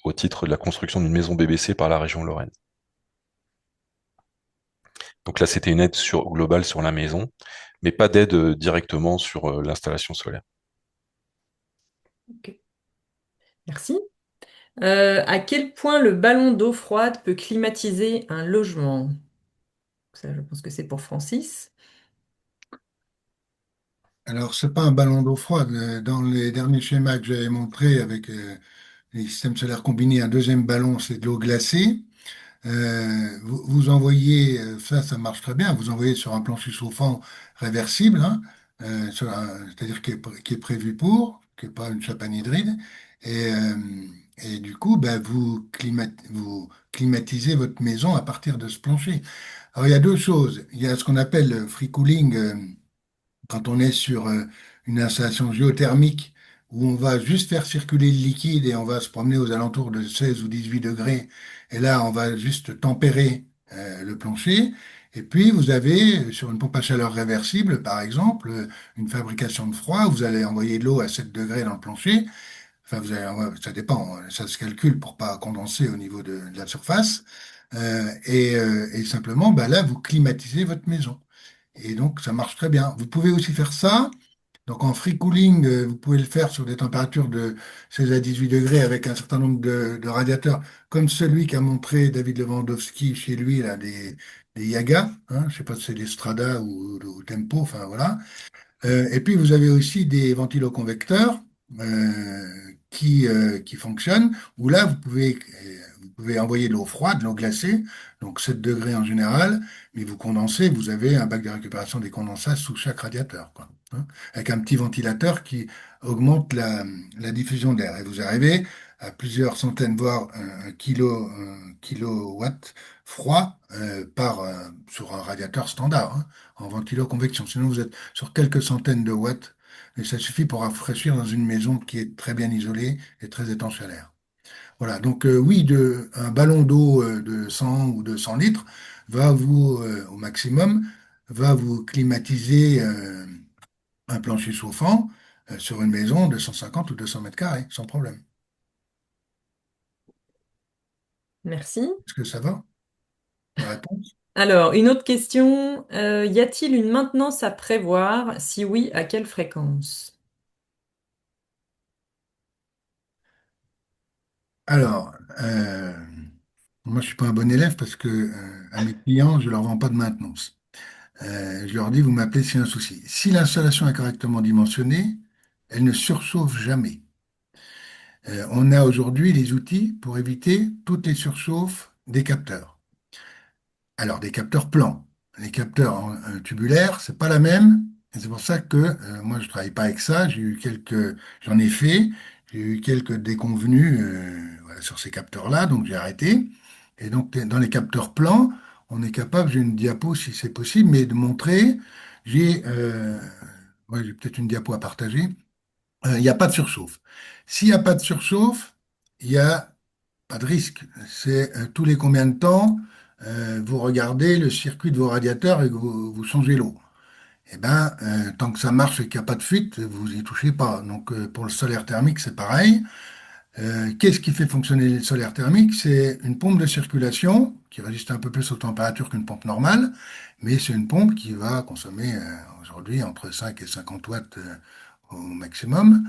au titre de la construction d'une maison BBC par la région Lorraine. Donc là, c'était une aide globale sur la maison, mais pas d'aide directement sur l'installation solaire. Ok, merci. À quel point le ballon d'eau froide peut climatiser un logement? ça, je pense que c'est pour Francis. Alors, c'est pas un ballon d'eau froide. Dans les derniers schémas que j'avais montrés avec les systèmes solaires combinés, un deuxième ballon, c'est de l'eau glacée. Vous envoyez, ça marche très bien, vous envoyez sur un plancher chauffant réversible, hein, c'est-à-dire qui est prévu pour, qui n'est pas une chapane hybride. Et, euh, et du coup, ben, vous climatisez votre maison à partir de ce plancher. Alors, il y a deux choses. Il y a ce qu'on appelle le free cooling. Quand on est sur une installation géothermique où on va juste faire circuler le liquide et on va se promener aux alentours de 16 ou 18 degrés, et là, on va juste tempérer le plancher. Et puis, vous avez, sur une pompe à chaleur réversible, par exemple, une fabrication de froid, vous allez envoyer de l'eau à 7 degrés dans le plancher. Enfin, ça dépend, ça se calcule pour pas condenser au niveau de la surface. Et simplement, bah là, vous climatisez votre maison. Et donc, ça marche très bien. Vous pouvez aussi faire ça. Donc, en free cooling, vous pouvez le faire sur des températures de 16 à 18 degrés avec un certain nombre de radiateurs, comme celui qu'a montré David Lewandowski chez lui, là, des Yaga. Hein, je sais pas si c'est des Strada ou Tempo, enfin voilà. Et puis, vous avez aussi des ventiloconvecteurs qui fonctionnent, où là, vous pouvez envoyer de l'eau froide, de l'eau glacée, donc 7 degrés en général, mais vous condensez, vous avez un bac de récupération des condensats sous chaque radiateur, quoi, hein, avec un petit ventilateur qui augmente la diffusion d'air. Et vous arrivez à plusieurs centaines, voire un kilowatt froid sur un radiateur standard, hein, en ventiloconvection. Sinon, vous êtes sur quelques centaines de watts, et ça suffit pour rafraîchir dans une maison qui est très bien isolée et très étanche à l'air. Voilà, donc oui, un ballon d'eau de 100 ou 200 litres au maximum, va vous climatiser un plancher chauffant sur une maison de 150 ou 200 mètres carrés, sans problème. Merci. Est-ce que ça va, la réponse? Alors, une autre question. Y a-t-il une maintenance à prévoir? Si oui, à quelle fréquence? Alors, moi, je suis pas un bon élève parce que à mes clients, je leur vends pas de maintenance. Je leur dis, vous m'appelez s'il y a un souci. Si l'installation est correctement dimensionnée, elle ne surchauffe jamais. On a aujourd'hui les outils pour éviter toutes les surchauffes des capteurs. Alors, des capteurs plans. Les capteurs tubulaires, c'est pas la même. Et c'est pour ça que moi, je travaille pas avec ça. J'en ai fait. J'ai eu quelques déconvenues voilà, sur ces capteurs-là, donc j'ai arrêté. Et donc, dans les capteurs plans, on est capable, j'ai une diapo si c'est possible, mais de montrer. J'ai ouais, j'ai peut-être une diapo à partager. Il n'y a pas de surchauffe. S'il n'y a pas de surchauffe, il n'y a pas de risque. C'est tous les combien de temps vous regardez le circuit de vos radiateurs et que vous changez l'eau. Eh ben, tant que ça marche et qu'il n'y a pas de fuite, vous y touchez pas. Donc, pour le solaire thermique, c'est pareil. Qu'est-ce qui fait fonctionner le solaire thermique? C'est une pompe de circulation qui résiste un peu plus aux températures qu'une pompe normale, mais c'est une pompe qui va consommer aujourd'hui entre 5 et 50 watts au maximum.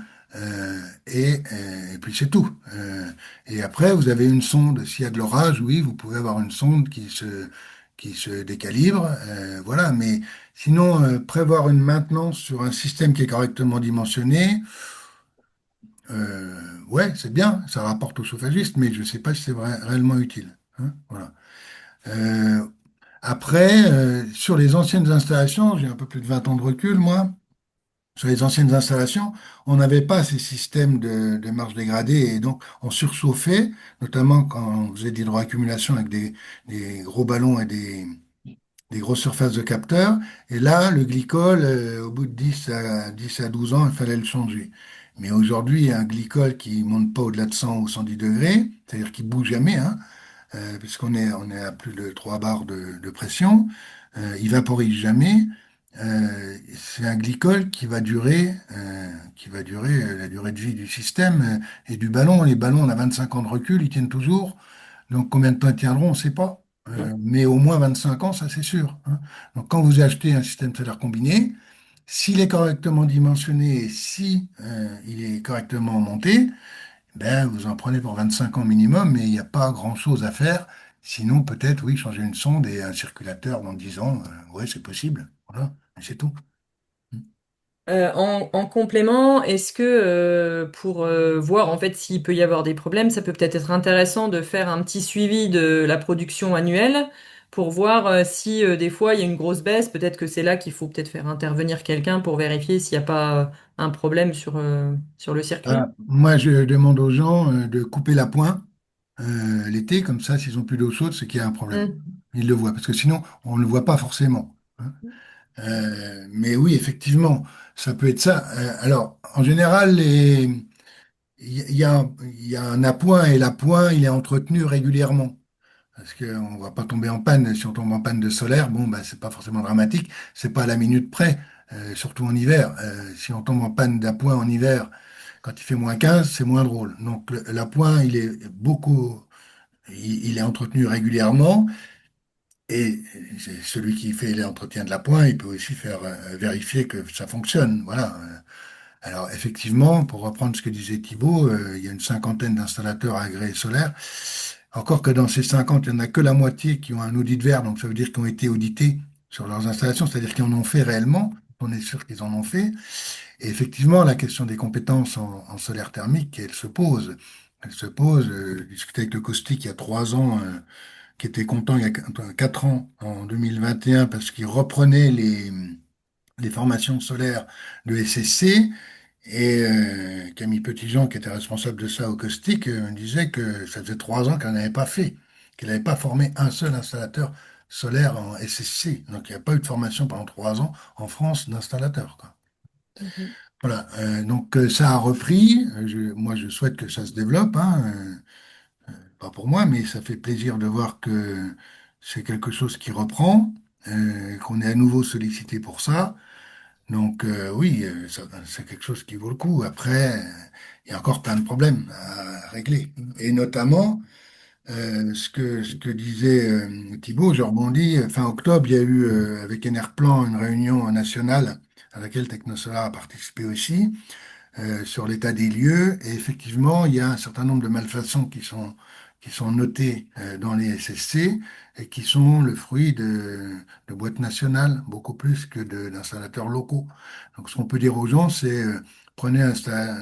Et puis c'est tout. Et après, vous avez une sonde. S'il y a de l'orage, oui, vous pouvez avoir une sonde qui se décalibre. Voilà. Mais sinon, prévoir une maintenance sur un système qui est correctement dimensionné, ouais, c'est bien, ça rapporte au chauffagiste, mais je ne sais pas si c'est réellement utile, hein, voilà. Euh, Après, sur les anciennes installations, j'ai un peu plus de 20 ans de recul, moi. Sur les anciennes installations, on n'avait pas ces systèmes de marge dégradée et donc on surchauffait, notamment quand on faisait de l'hydroaccumulation avec des gros ballons et des grosses surfaces de capteurs. Et là, le glycol, au bout de 10 à 12 ans, il fallait le changer. Mais aujourd'hui, un glycol qui monte pas au-delà de 100 ou 110 degrés, c'est-à-dire qu'il bouge jamais, hein, on est à plus de 3 bars de pression, il vaporise jamais. C'est un glycol qui va durer la durée de vie du système et du ballon. Les ballons, on a 25 ans de recul, ils tiennent toujours. Donc, combien de temps ils tiendront, on ne sait pas. Mais au moins 25 ans, ça c'est sûr, hein. Donc, quand vous achetez un système solaire combiné, s'il est correctement dimensionné et si il est correctement monté, ben, vous en prenez pour 25 ans minimum, mais il n'y a pas grand-chose à faire Sinon, peut-être, oui, changer une sonde et un circulateur dans 10 ans, ouais, c'est possible. Voilà, mais c'est tout. En complément, est-ce que pour voir en fait s'il peut y avoir des problèmes, ça peut peut-être être intéressant de faire un petit suivi de la production annuelle pour voir si des fois il y a une grosse baisse, peut-être que c'est là qu'il faut peut-être faire intervenir quelqu'un pour vérifier s'il n'y a pas un problème sur le circuit. Moi, je demande aux gens de couper la pointe l'été, comme ça, s'ils ont plus d'eau chaude, c'est qu'il y a un problème. Mm. Ils le voient, parce que sinon, on ne le voit pas forcément, hein. Mais oui, effectivement, ça peut être ça. Alors, en général, il y a un appoint et l'appoint, il est entretenu régulièrement. Parce qu'on ne va pas tomber en panne. Si on tombe en panne de solaire, bon, bah, c'est pas forcément dramatique. C'est pas à la minute près, surtout en hiver. Si on tombe en panne d'appoint en hiver, quand il fait -15, c'est moins drôle. Donc, l'appoint, il est entretenu régulièrement. Et c'est celui qui fait l'entretien de l'appoint, il peut aussi faire vérifier que ça fonctionne. Voilà. Alors effectivement, pour reprendre ce que disait Thibault, il y a une cinquantaine d'installateurs agréés solaires. Encore que dans ces 50, il n'y en a que la moitié qui ont un audit vert, donc ça veut dire qu'ils ont été audités sur leurs installations, c'est-à-dire qu'ils en ont fait réellement. On est sûr qu'ils en ont fait. Et effectivement, la question des compétences en solaire thermique, elle se pose. Elle se pose. J'ai discuté avec le caustique il y a 3 ans, qui était content il y a 4 ans, en 2021, parce qu'il reprenait les formations solaires de SSC. Et Camille Petitjean, qui était responsable de ça au caustique, disait que ça faisait 3 ans qu'elle n'avait pas fait, qu'elle n'avait pas formé un seul installateur solaire en SSC. Donc il n'y a pas eu de formation pendant 3 ans en France d'installateur, quoi. Mhm. Voilà, donc ça a repris. Moi, je souhaite que ça se développe, hein, pas pour moi, mais ça fait plaisir de voir que c'est quelque chose qui reprend, qu'on est à nouveau sollicité pour ça. Donc oui, c'est quelque chose qui vaut le coup. Après, il y a encore plein de problèmes à régler. Et notamment, ce que disait Thibault, je rebondis, fin octobre, il y a eu avec Enerplan une réunion nationale à laquelle Technosolar a participé aussi, sur l'état des lieux. Et effectivement, il y a un certain nombre de malfaçons qui sont notées dans les SSC et qui sont le fruit de boîtes nationales, beaucoup plus que d'installateurs locaux. Donc, ce qu'on peut dire aux gens, c'est prenez un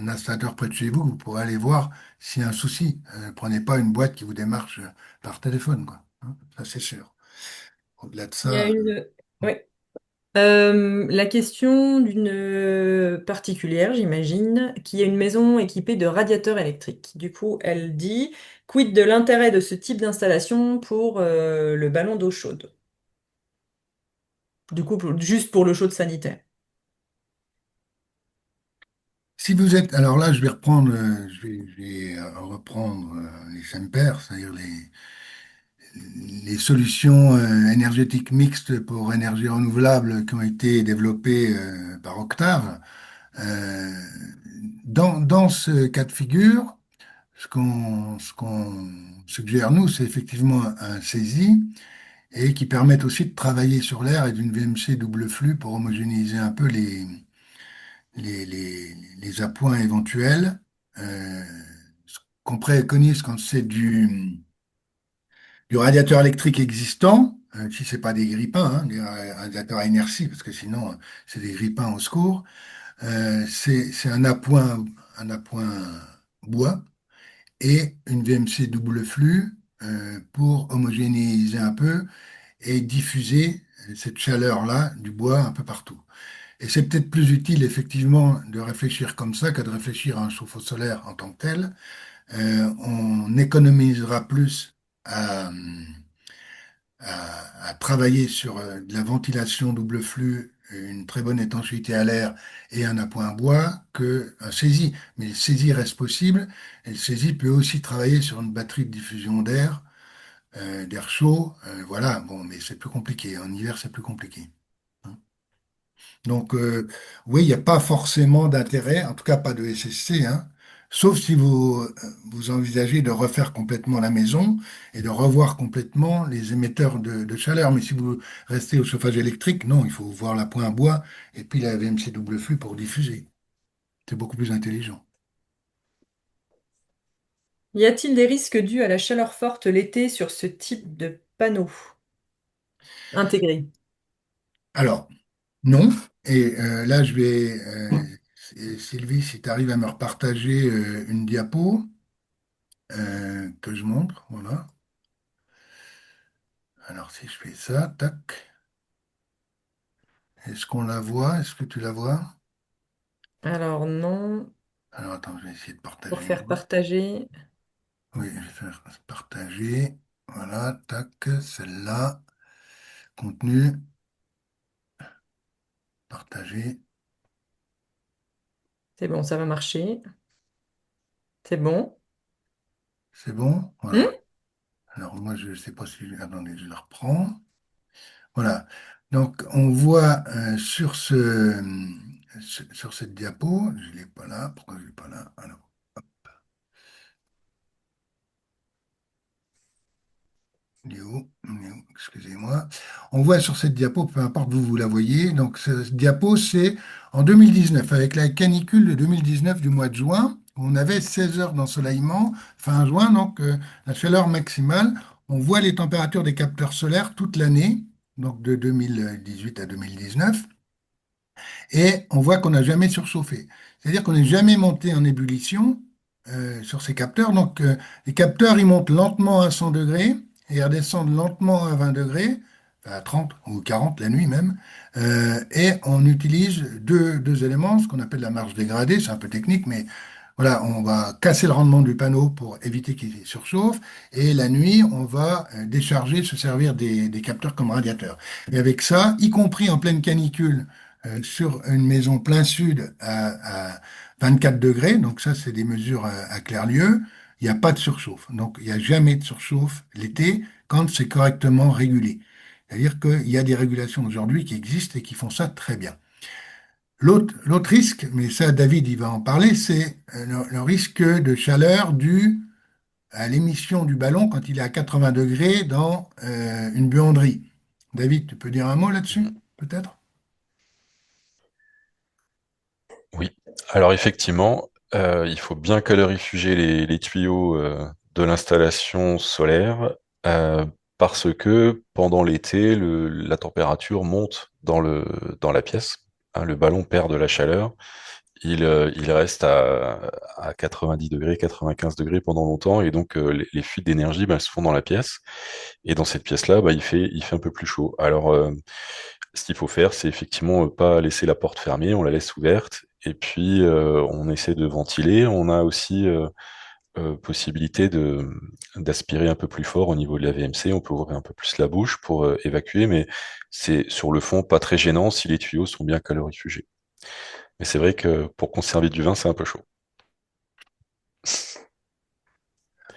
installateur près de chez vous, vous pourrez aller voir s'il y a un souci. Prenez pas une boîte qui vous démarche par téléphone, quoi. Hein, ça, c'est sûr. Au-delà de Il y a ça, une... Oui. La question d'une particulière, j'imagine, qui a une maison équipée de radiateurs électriques. Du coup, elle dit, quid de l'intérêt de ce type d'installation pour le ballon d'eau chaude? Du coup, juste pour l'eau chaude sanitaire. si vous êtes, alors là, je vais reprendre, reprendre les SEMPER, c'est-à-dire les solutions énergétiques mixtes pour énergie renouvelable qui ont été développées par Octave. Euh, dans ce cas de figure, ce qu'on suggère, nous, c'est effectivement un SAISI et qui permettent aussi de travailler sur l'air et d'une VMC double flux pour homogénéiser un peu les appoints éventuels. Euh, Ce qu'on préconise quand c'est du radiateur électrique existant, si c'est pas des grippins, hein, des radiateurs à inertie, parce que sinon c'est des grippins au secours. C'est un appoint bois et une VMC double flux pour homogénéiser un peu et diffuser cette chaleur-là du bois un peu partout. Et c'est peut-être plus utile effectivement de réfléchir comme ça que de réfléchir à un chauffe-eau solaire en tant que tel. On économisera plus à, à travailler sur de la ventilation double flux, une très bonne étanchéité à l'air et un appoint bois que un saisi. Mais le saisi reste possible et le saisi peut aussi travailler sur une batterie de diffusion d'air chaud. Voilà, bon, mais c'est plus compliqué. En hiver, c'est plus compliqué, hein. Donc, oui, il n'y a pas forcément d'intérêt, en tout cas pas de SSC, hein, sauf si vous envisagez de refaire complètement la maison et de revoir complètement les émetteurs de chaleur. Mais si vous restez au chauffage électrique, non, il faut voir la pointe bois et puis la VMC double flux pour diffuser. C'est beaucoup plus intelligent. Y a-t-il des risques dus à la chaleur forte l'été sur ce type de panneau intégré? Alors, non. Et là, je vais, Sylvie, si tu arrives à me repartager une diapo que je montre, voilà. Alors, si je fais ça, tac, est-ce qu'on la voit? Est-ce que tu la vois? Alors non, Alors, attends, je vais essayer de pour partager faire moi. partager. Oui, je vais faire partager. Voilà, tac, celle-là, contenu, partager. C'est bon, ça va marcher. C'est bon. C'est bon? Hmm. Voilà. Alors, moi, je ne sais pas si... Attendez, je la reprends. Voilà. Donc, on voit sur cette diapo, je ne l'ai pas là. Pourquoi je ne l'ai pas là? Alors, excusez-moi. On voit sur cette diapo, peu importe où vous la voyez, donc cette diapo, c'est en 2019, avec la canicule de 2019 du mois de juin, on avait 16 heures d'ensoleillement, fin juin, donc la chaleur maximale. On voit les températures des capteurs solaires toute l'année, donc de 2018 à 2019. Et on voit qu'on n'a jamais surchauffé. C'est-à-dire qu'on n'est jamais monté en ébullition sur ces capteurs. Donc, les capteurs, ils montent lentement à 100 degrés et ils redescendent lentement à 20 degrés, enfin, à 30 ou 40 la nuit même. Et on utilise deux éléments, ce qu'on appelle la marge dégradée. C'est un peu technique, mais voilà, on va casser le rendement du panneau pour éviter qu'il surchauffe. Et la nuit, on va décharger, se servir des capteurs comme radiateurs. Et avec ça, y compris en pleine canicule, sur une maison plein sud à 24 degrés, donc ça c'est des mesures à clair-lieu, il n'y a pas de surchauffe. Donc il n'y a jamais de surchauffe l'été quand c'est correctement régulé. C'est-à-dire qu'il y a des régulations aujourd'hui qui existent et qui font ça très bien. L'autre risque, mais ça David il va en parler, c'est le risque de chaleur dû à l'émission du ballon quand il est à 80 degrés dans une buanderie. David, tu peux dire un mot là-dessus, Mhm. peut-être? Oui. Alors effectivement, il faut bien calorifuger les tuyaux de l'installation solaire euh, parce que pendant l'été, la température monte dans la pièce. Hein, le ballon perd de la chaleur. Il reste à 90 degrés, 95 degrés pendant longtemps, et donc les fuites d'énergie, bah, elles se font dans la pièce. Et dans cette pièce-là, bah, il fait un peu plus chaud. Alors, ce qu'il faut faire, c'est effectivement pas laisser la porte fermée, on la laisse ouverte, et puis on essaie de ventiler. On a aussi possibilité d'aspirer un peu plus fort au niveau de la VMC. On peut ouvrir un peu plus la bouche pour évacuer, mais c'est sur le fond pas très gênant si les tuyaux sont bien calorifugés. Mais c'est vrai que pour conserver du vin, c'est un peu chaud.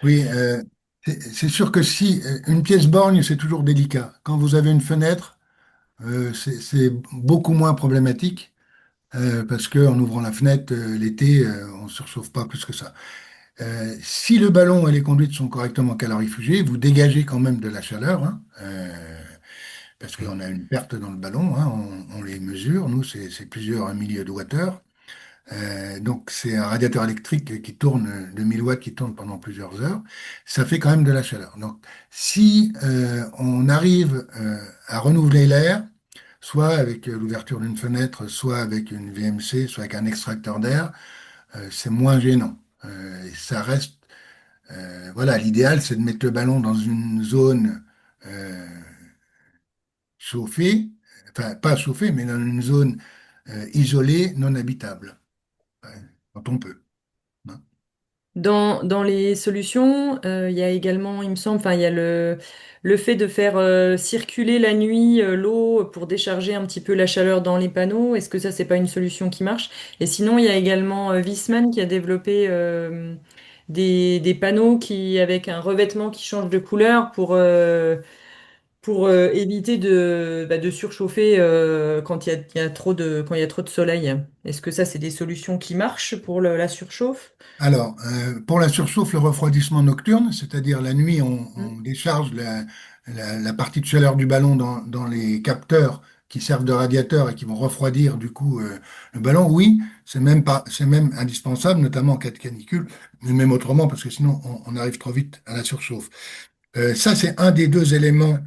Oui, c'est sûr que si une pièce borgne, c'est toujours délicat. Quand vous avez une fenêtre, c'est beaucoup moins problématique parce qu'en ouvrant la fenêtre l'été, on ne surchauffe pas plus que ça. Si le ballon et les conduites sont correctement calorifugées, vous dégagez quand même de la chaleur, hein, parce Mm. qu'on a une perte dans le ballon, hein, on les mesure. Nous, c'est plusieurs milliers de watts. Donc c'est un radiateur électrique qui tourne de 1000 watts qui tourne pendant plusieurs heures. Ça fait quand même de la chaleur. Donc si on arrive à renouveler l'air, soit avec l'ouverture d'une fenêtre, soit avec une VMC, soit avec un extracteur d'air, c'est moins gênant. Et ça reste, voilà, l'idéal c'est de mettre le ballon dans une zone euh, chauffée, enfin pas chauffée, mais dans une zone isolée, non habitable, quand on peut, hein. Dans les solutions, il y a également, il me semble, enfin, il y a le fait de faire circuler la nuit l'eau pour décharger un petit peu la chaleur dans les panneaux. Est-ce que ça, c'est pas une solution qui marche? Et sinon, il y a également Viessmann qui a développé des panneaux qui, avec un revêtement qui change de couleur pour éviter de surchauffer quand il y a trop quand il y a trop de soleil. Est-ce que ça, c'est des solutions qui marchent pour la surchauffe? Alors, pour la surchauffe, le refroidissement nocturne, c'est-à-dire la nuit, Mm. on décharge la partie de chaleur du ballon dans les capteurs qui servent de radiateur et qui vont refroidir du coup le ballon. Oui, c'est même indispensable, notamment en cas de canicule, mais même autrement, parce que sinon on arrive trop vite à la surchauffe. Ça, c'est un des deux éléments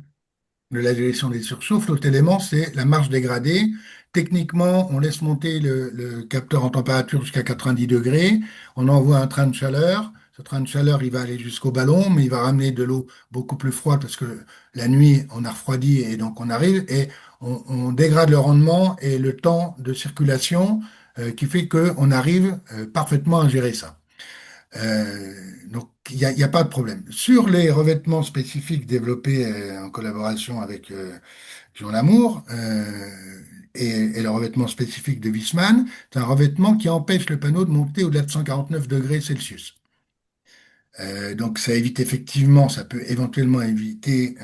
de la gestion des surchauffes. L'autre élément, c'est la marge dégradée. Techniquement, on laisse monter le capteur en température jusqu'à 90 degrés. On envoie un train de chaleur. Ce train de chaleur, il va aller jusqu'au ballon, mais il va ramener de l'eau beaucoup plus froide parce que la nuit, on a refroidi et donc on arrive et on dégrade le rendement et le temps de circulation qui fait qu'on arrive parfaitement à gérer ça. Donc, il y a pas de problème. Sur les revêtements spécifiques développés en collaboration avec Jean Lamour et le revêtement spécifique de Wiesmann, c'est un revêtement qui empêche le panneau de monter au-delà de 149 degrés Celsius. Donc, ça évite effectivement, ça peut éventuellement éviter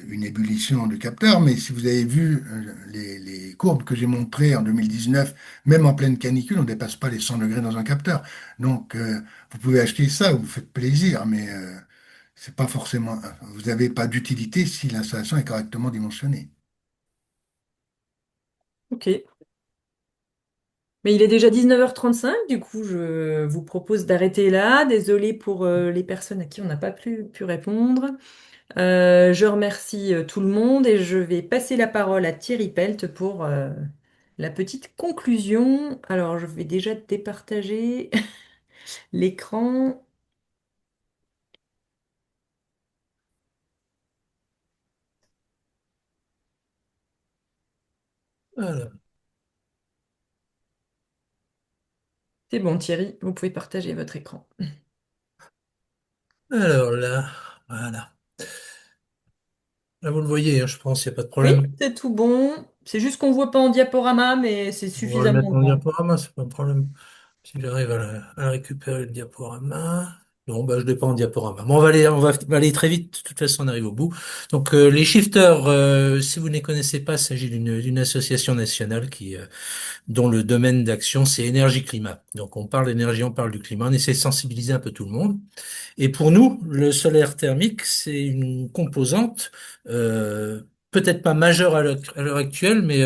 une ébullition du capteur, mais si vous avez vu les courbes que j'ai montrées en 2019, même en pleine canicule, on ne dépasse pas les 100 degrés dans un capteur. Donc, vous pouvez acheter ça, vous faites plaisir, mais c'est pas forcément, vous n'avez pas d'utilité si l'installation est correctement dimensionnée. Ok. Mais il est déjà 19h35, du coup, je vous propose d'arrêter là. Désolée pour les personnes à qui on n'a pas pu répondre. Je remercie tout le monde et je vais passer la parole à Thierry Pelt pour la petite conclusion. Alors, je vais déjà départager l'écran. Alors, C'est bon, Thierry, vous pouvez partager votre écran. alors là, voilà. Là, vous le voyez, hein, je pense, il n'y a pas de Oui, problème. c'est tout bon. C'est juste qu'on ne voit pas en diaporama, mais c'est On va le mettre suffisamment en grand. diaporama, c'est pas un problème. Si j'arrive à récupérer le diaporama. Non, bah, je l'ai pas en diaporama. Bon, on va aller très vite. De toute façon, on arrive au bout. Donc, les shifters, si vous ne les connaissez pas, il s'agit d'une association nationale dont le domaine d'action, c'est énergie-climat. Donc, on parle d'énergie, on parle du climat. On essaie de sensibiliser un peu tout le monde. Et pour nous, le solaire thermique, c'est une composante euh, peut-être pas majeure à l'heure actuelle, mais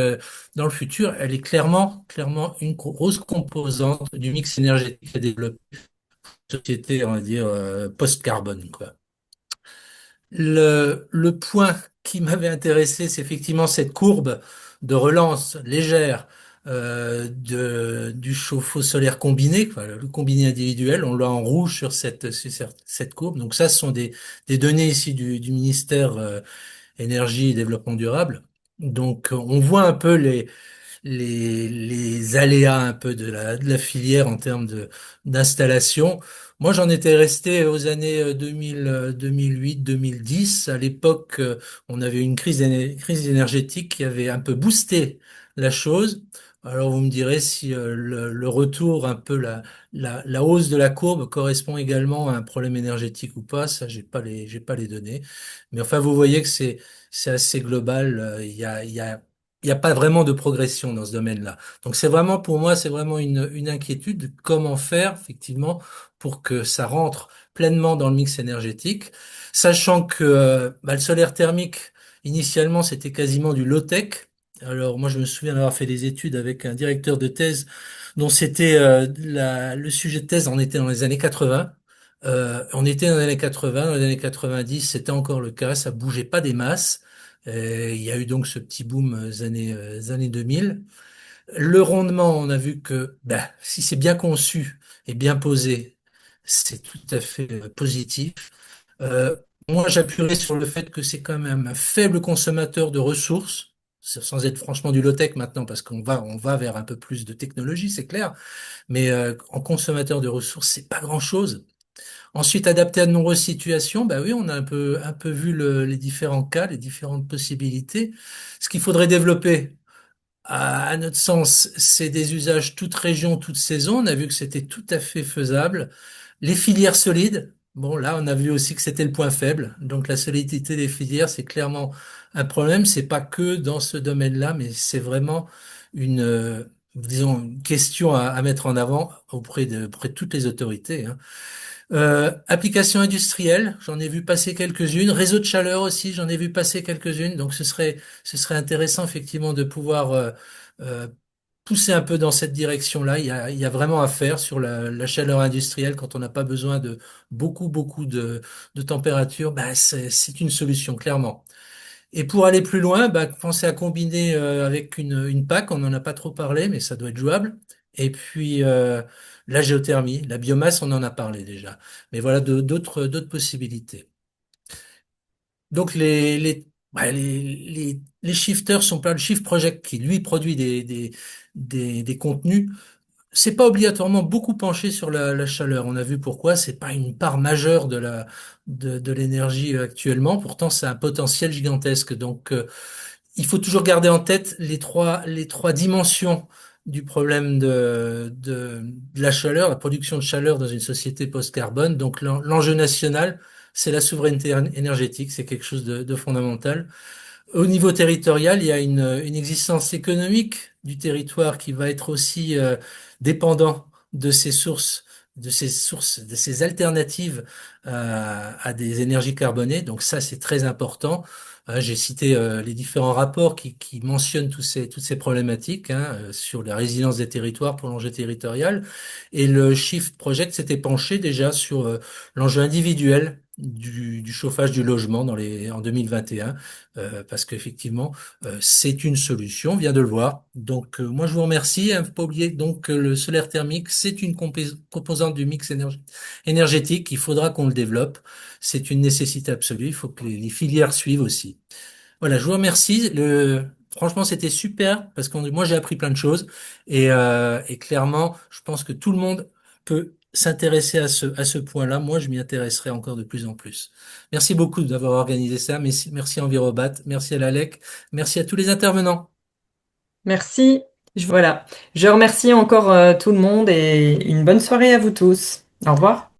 dans le futur, elle est clairement une grosse composante du mix énergétique à développer une société, on va dire, post-carbone, quoi. Le point qui m'avait intéressé, c'est effectivement cette courbe de relance légère du chauffe-eau solaire combiné, quoi, le combiné individuel. On l'a en rouge sur cette courbe. Donc ça, ce sont des données ici du ministère Énergie et Développement Durable. Donc on voit un peu les aléas un peu de la filière en termes d'installation. Moi, j'en étais resté aux années 2000, 2008, 2010. À l'époque, on avait une crise énergétique qui avait un peu boosté la chose. Alors, vous me direz si le retour, un peu la hausse de la courbe correspond également à un problème énergétique ou pas. Ça, j'ai pas les données. Mais enfin, vous voyez que c'est assez global. Il n'y a pas vraiment de progression dans ce domaine-là. Donc c'est vraiment, pour moi, c'est vraiment une inquiétude. Comment faire, effectivement, pour que ça rentre pleinement dans le mix énergétique, sachant que bah, le solaire thermique, initialement, c'était quasiment du low-tech. Alors moi, je me souviens d'avoir fait des études avec un directeur de thèse dont c'était le sujet de thèse, on était dans les années 80. On était dans les années 80, dans les années 90, c'était encore le cas, ça bougeait pas des masses. Il y a eu donc ce petit boom années 2000. Le rendement, on a vu que bah, si c'est bien conçu et bien posé, c'est tout à fait positif. Euh, Moi, j'appuierais sur le fait que c'est quand même un faible consommateur de ressources, sans être franchement du low-tech maintenant, parce on va vers un peu plus de technologie, c'est clair. Mais en consommateur de ressources, c'est pas grand-chose. Ensuite, adapté à de nombreuses situations, bah oui, on a un peu vu les différents cas, les différentes possibilités. Ce qu'il faudrait développer, à notre sens, c'est des usages toute région, toute saison. On a vu que c'était tout à fait faisable. Les filières solides, bon, là, on a vu aussi que c'était le point faible. Donc, la solidité des filières, c'est clairement un problème. C'est pas que dans ce domaine-là, mais c'est vraiment disons, une question à mettre en avant auprès de toutes les autorités, hein. Applications industrielles, j'en ai vu passer quelques-unes. Réseau de chaleur aussi, j'en ai vu passer quelques-unes. Donc ce serait intéressant effectivement de pouvoir pousser un peu dans cette direction-là. Il y a vraiment à faire sur la chaleur industrielle quand on n'a pas besoin de beaucoup de température. Bah, c'est une solution, clairement. Et pour aller plus loin, bah, pensez à combiner avec une PAC, on n'en a pas trop parlé, mais ça doit être jouable. Et puis la géothermie, la biomasse, on en a parlé déjà. Mais voilà d'autres possibilités. Donc les shifters sont plein. Le Shift Project qui lui produit des contenus, c'est pas obligatoirement beaucoup penché sur la chaleur. On a vu pourquoi, c'est pas une part majeure de l'énergie actuellement. Pourtant, c'est un potentiel gigantesque. Donc il faut toujours garder en tête les trois dimensions du problème de la chaleur, la production de chaleur dans une société post-carbone. Donc l'enjeu national, c'est la souveraineté énergétique, c'est quelque chose de fondamental. Au niveau territorial, il y a une existence économique du territoire qui va être aussi dépendant de ces sources, de ces alternatives à des énergies carbonées. Donc ça, c'est très important. J'ai cité les différents rapports qui mentionnent toutes ces problématiques sur la résilience des territoires pour l'enjeu territorial. Et le Shift Project s'était penché déjà sur l'enjeu individuel du chauffage du logement en 2021 parce qu'effectivement, c'est une solution, on vient de le voir. Donc, moi, je vous remercie. Faut pas oublier donc que le solaire thermique, c'est une composante du mix énergétique. Il faudra qu'on le développe. C'est une nécessité absolue. Il faut que les filières suivent aussi. Voilà, je vous remercie. Franchement, c'était super parce que moi, j'ai appris plein de choses et clairement, je pense que tout le monde peut s'intéresser à ce point-là. Moi, je m'y intéresserai encore de plus en plus. Merci beaucoup d'avoir organisé ça. Merci Envirobat, merci à l'ALEC, merci à tous les intervenants. Merci. Voilà. Je remercie encore tout le monde et une bonne soirée à vous tous. Au revoir.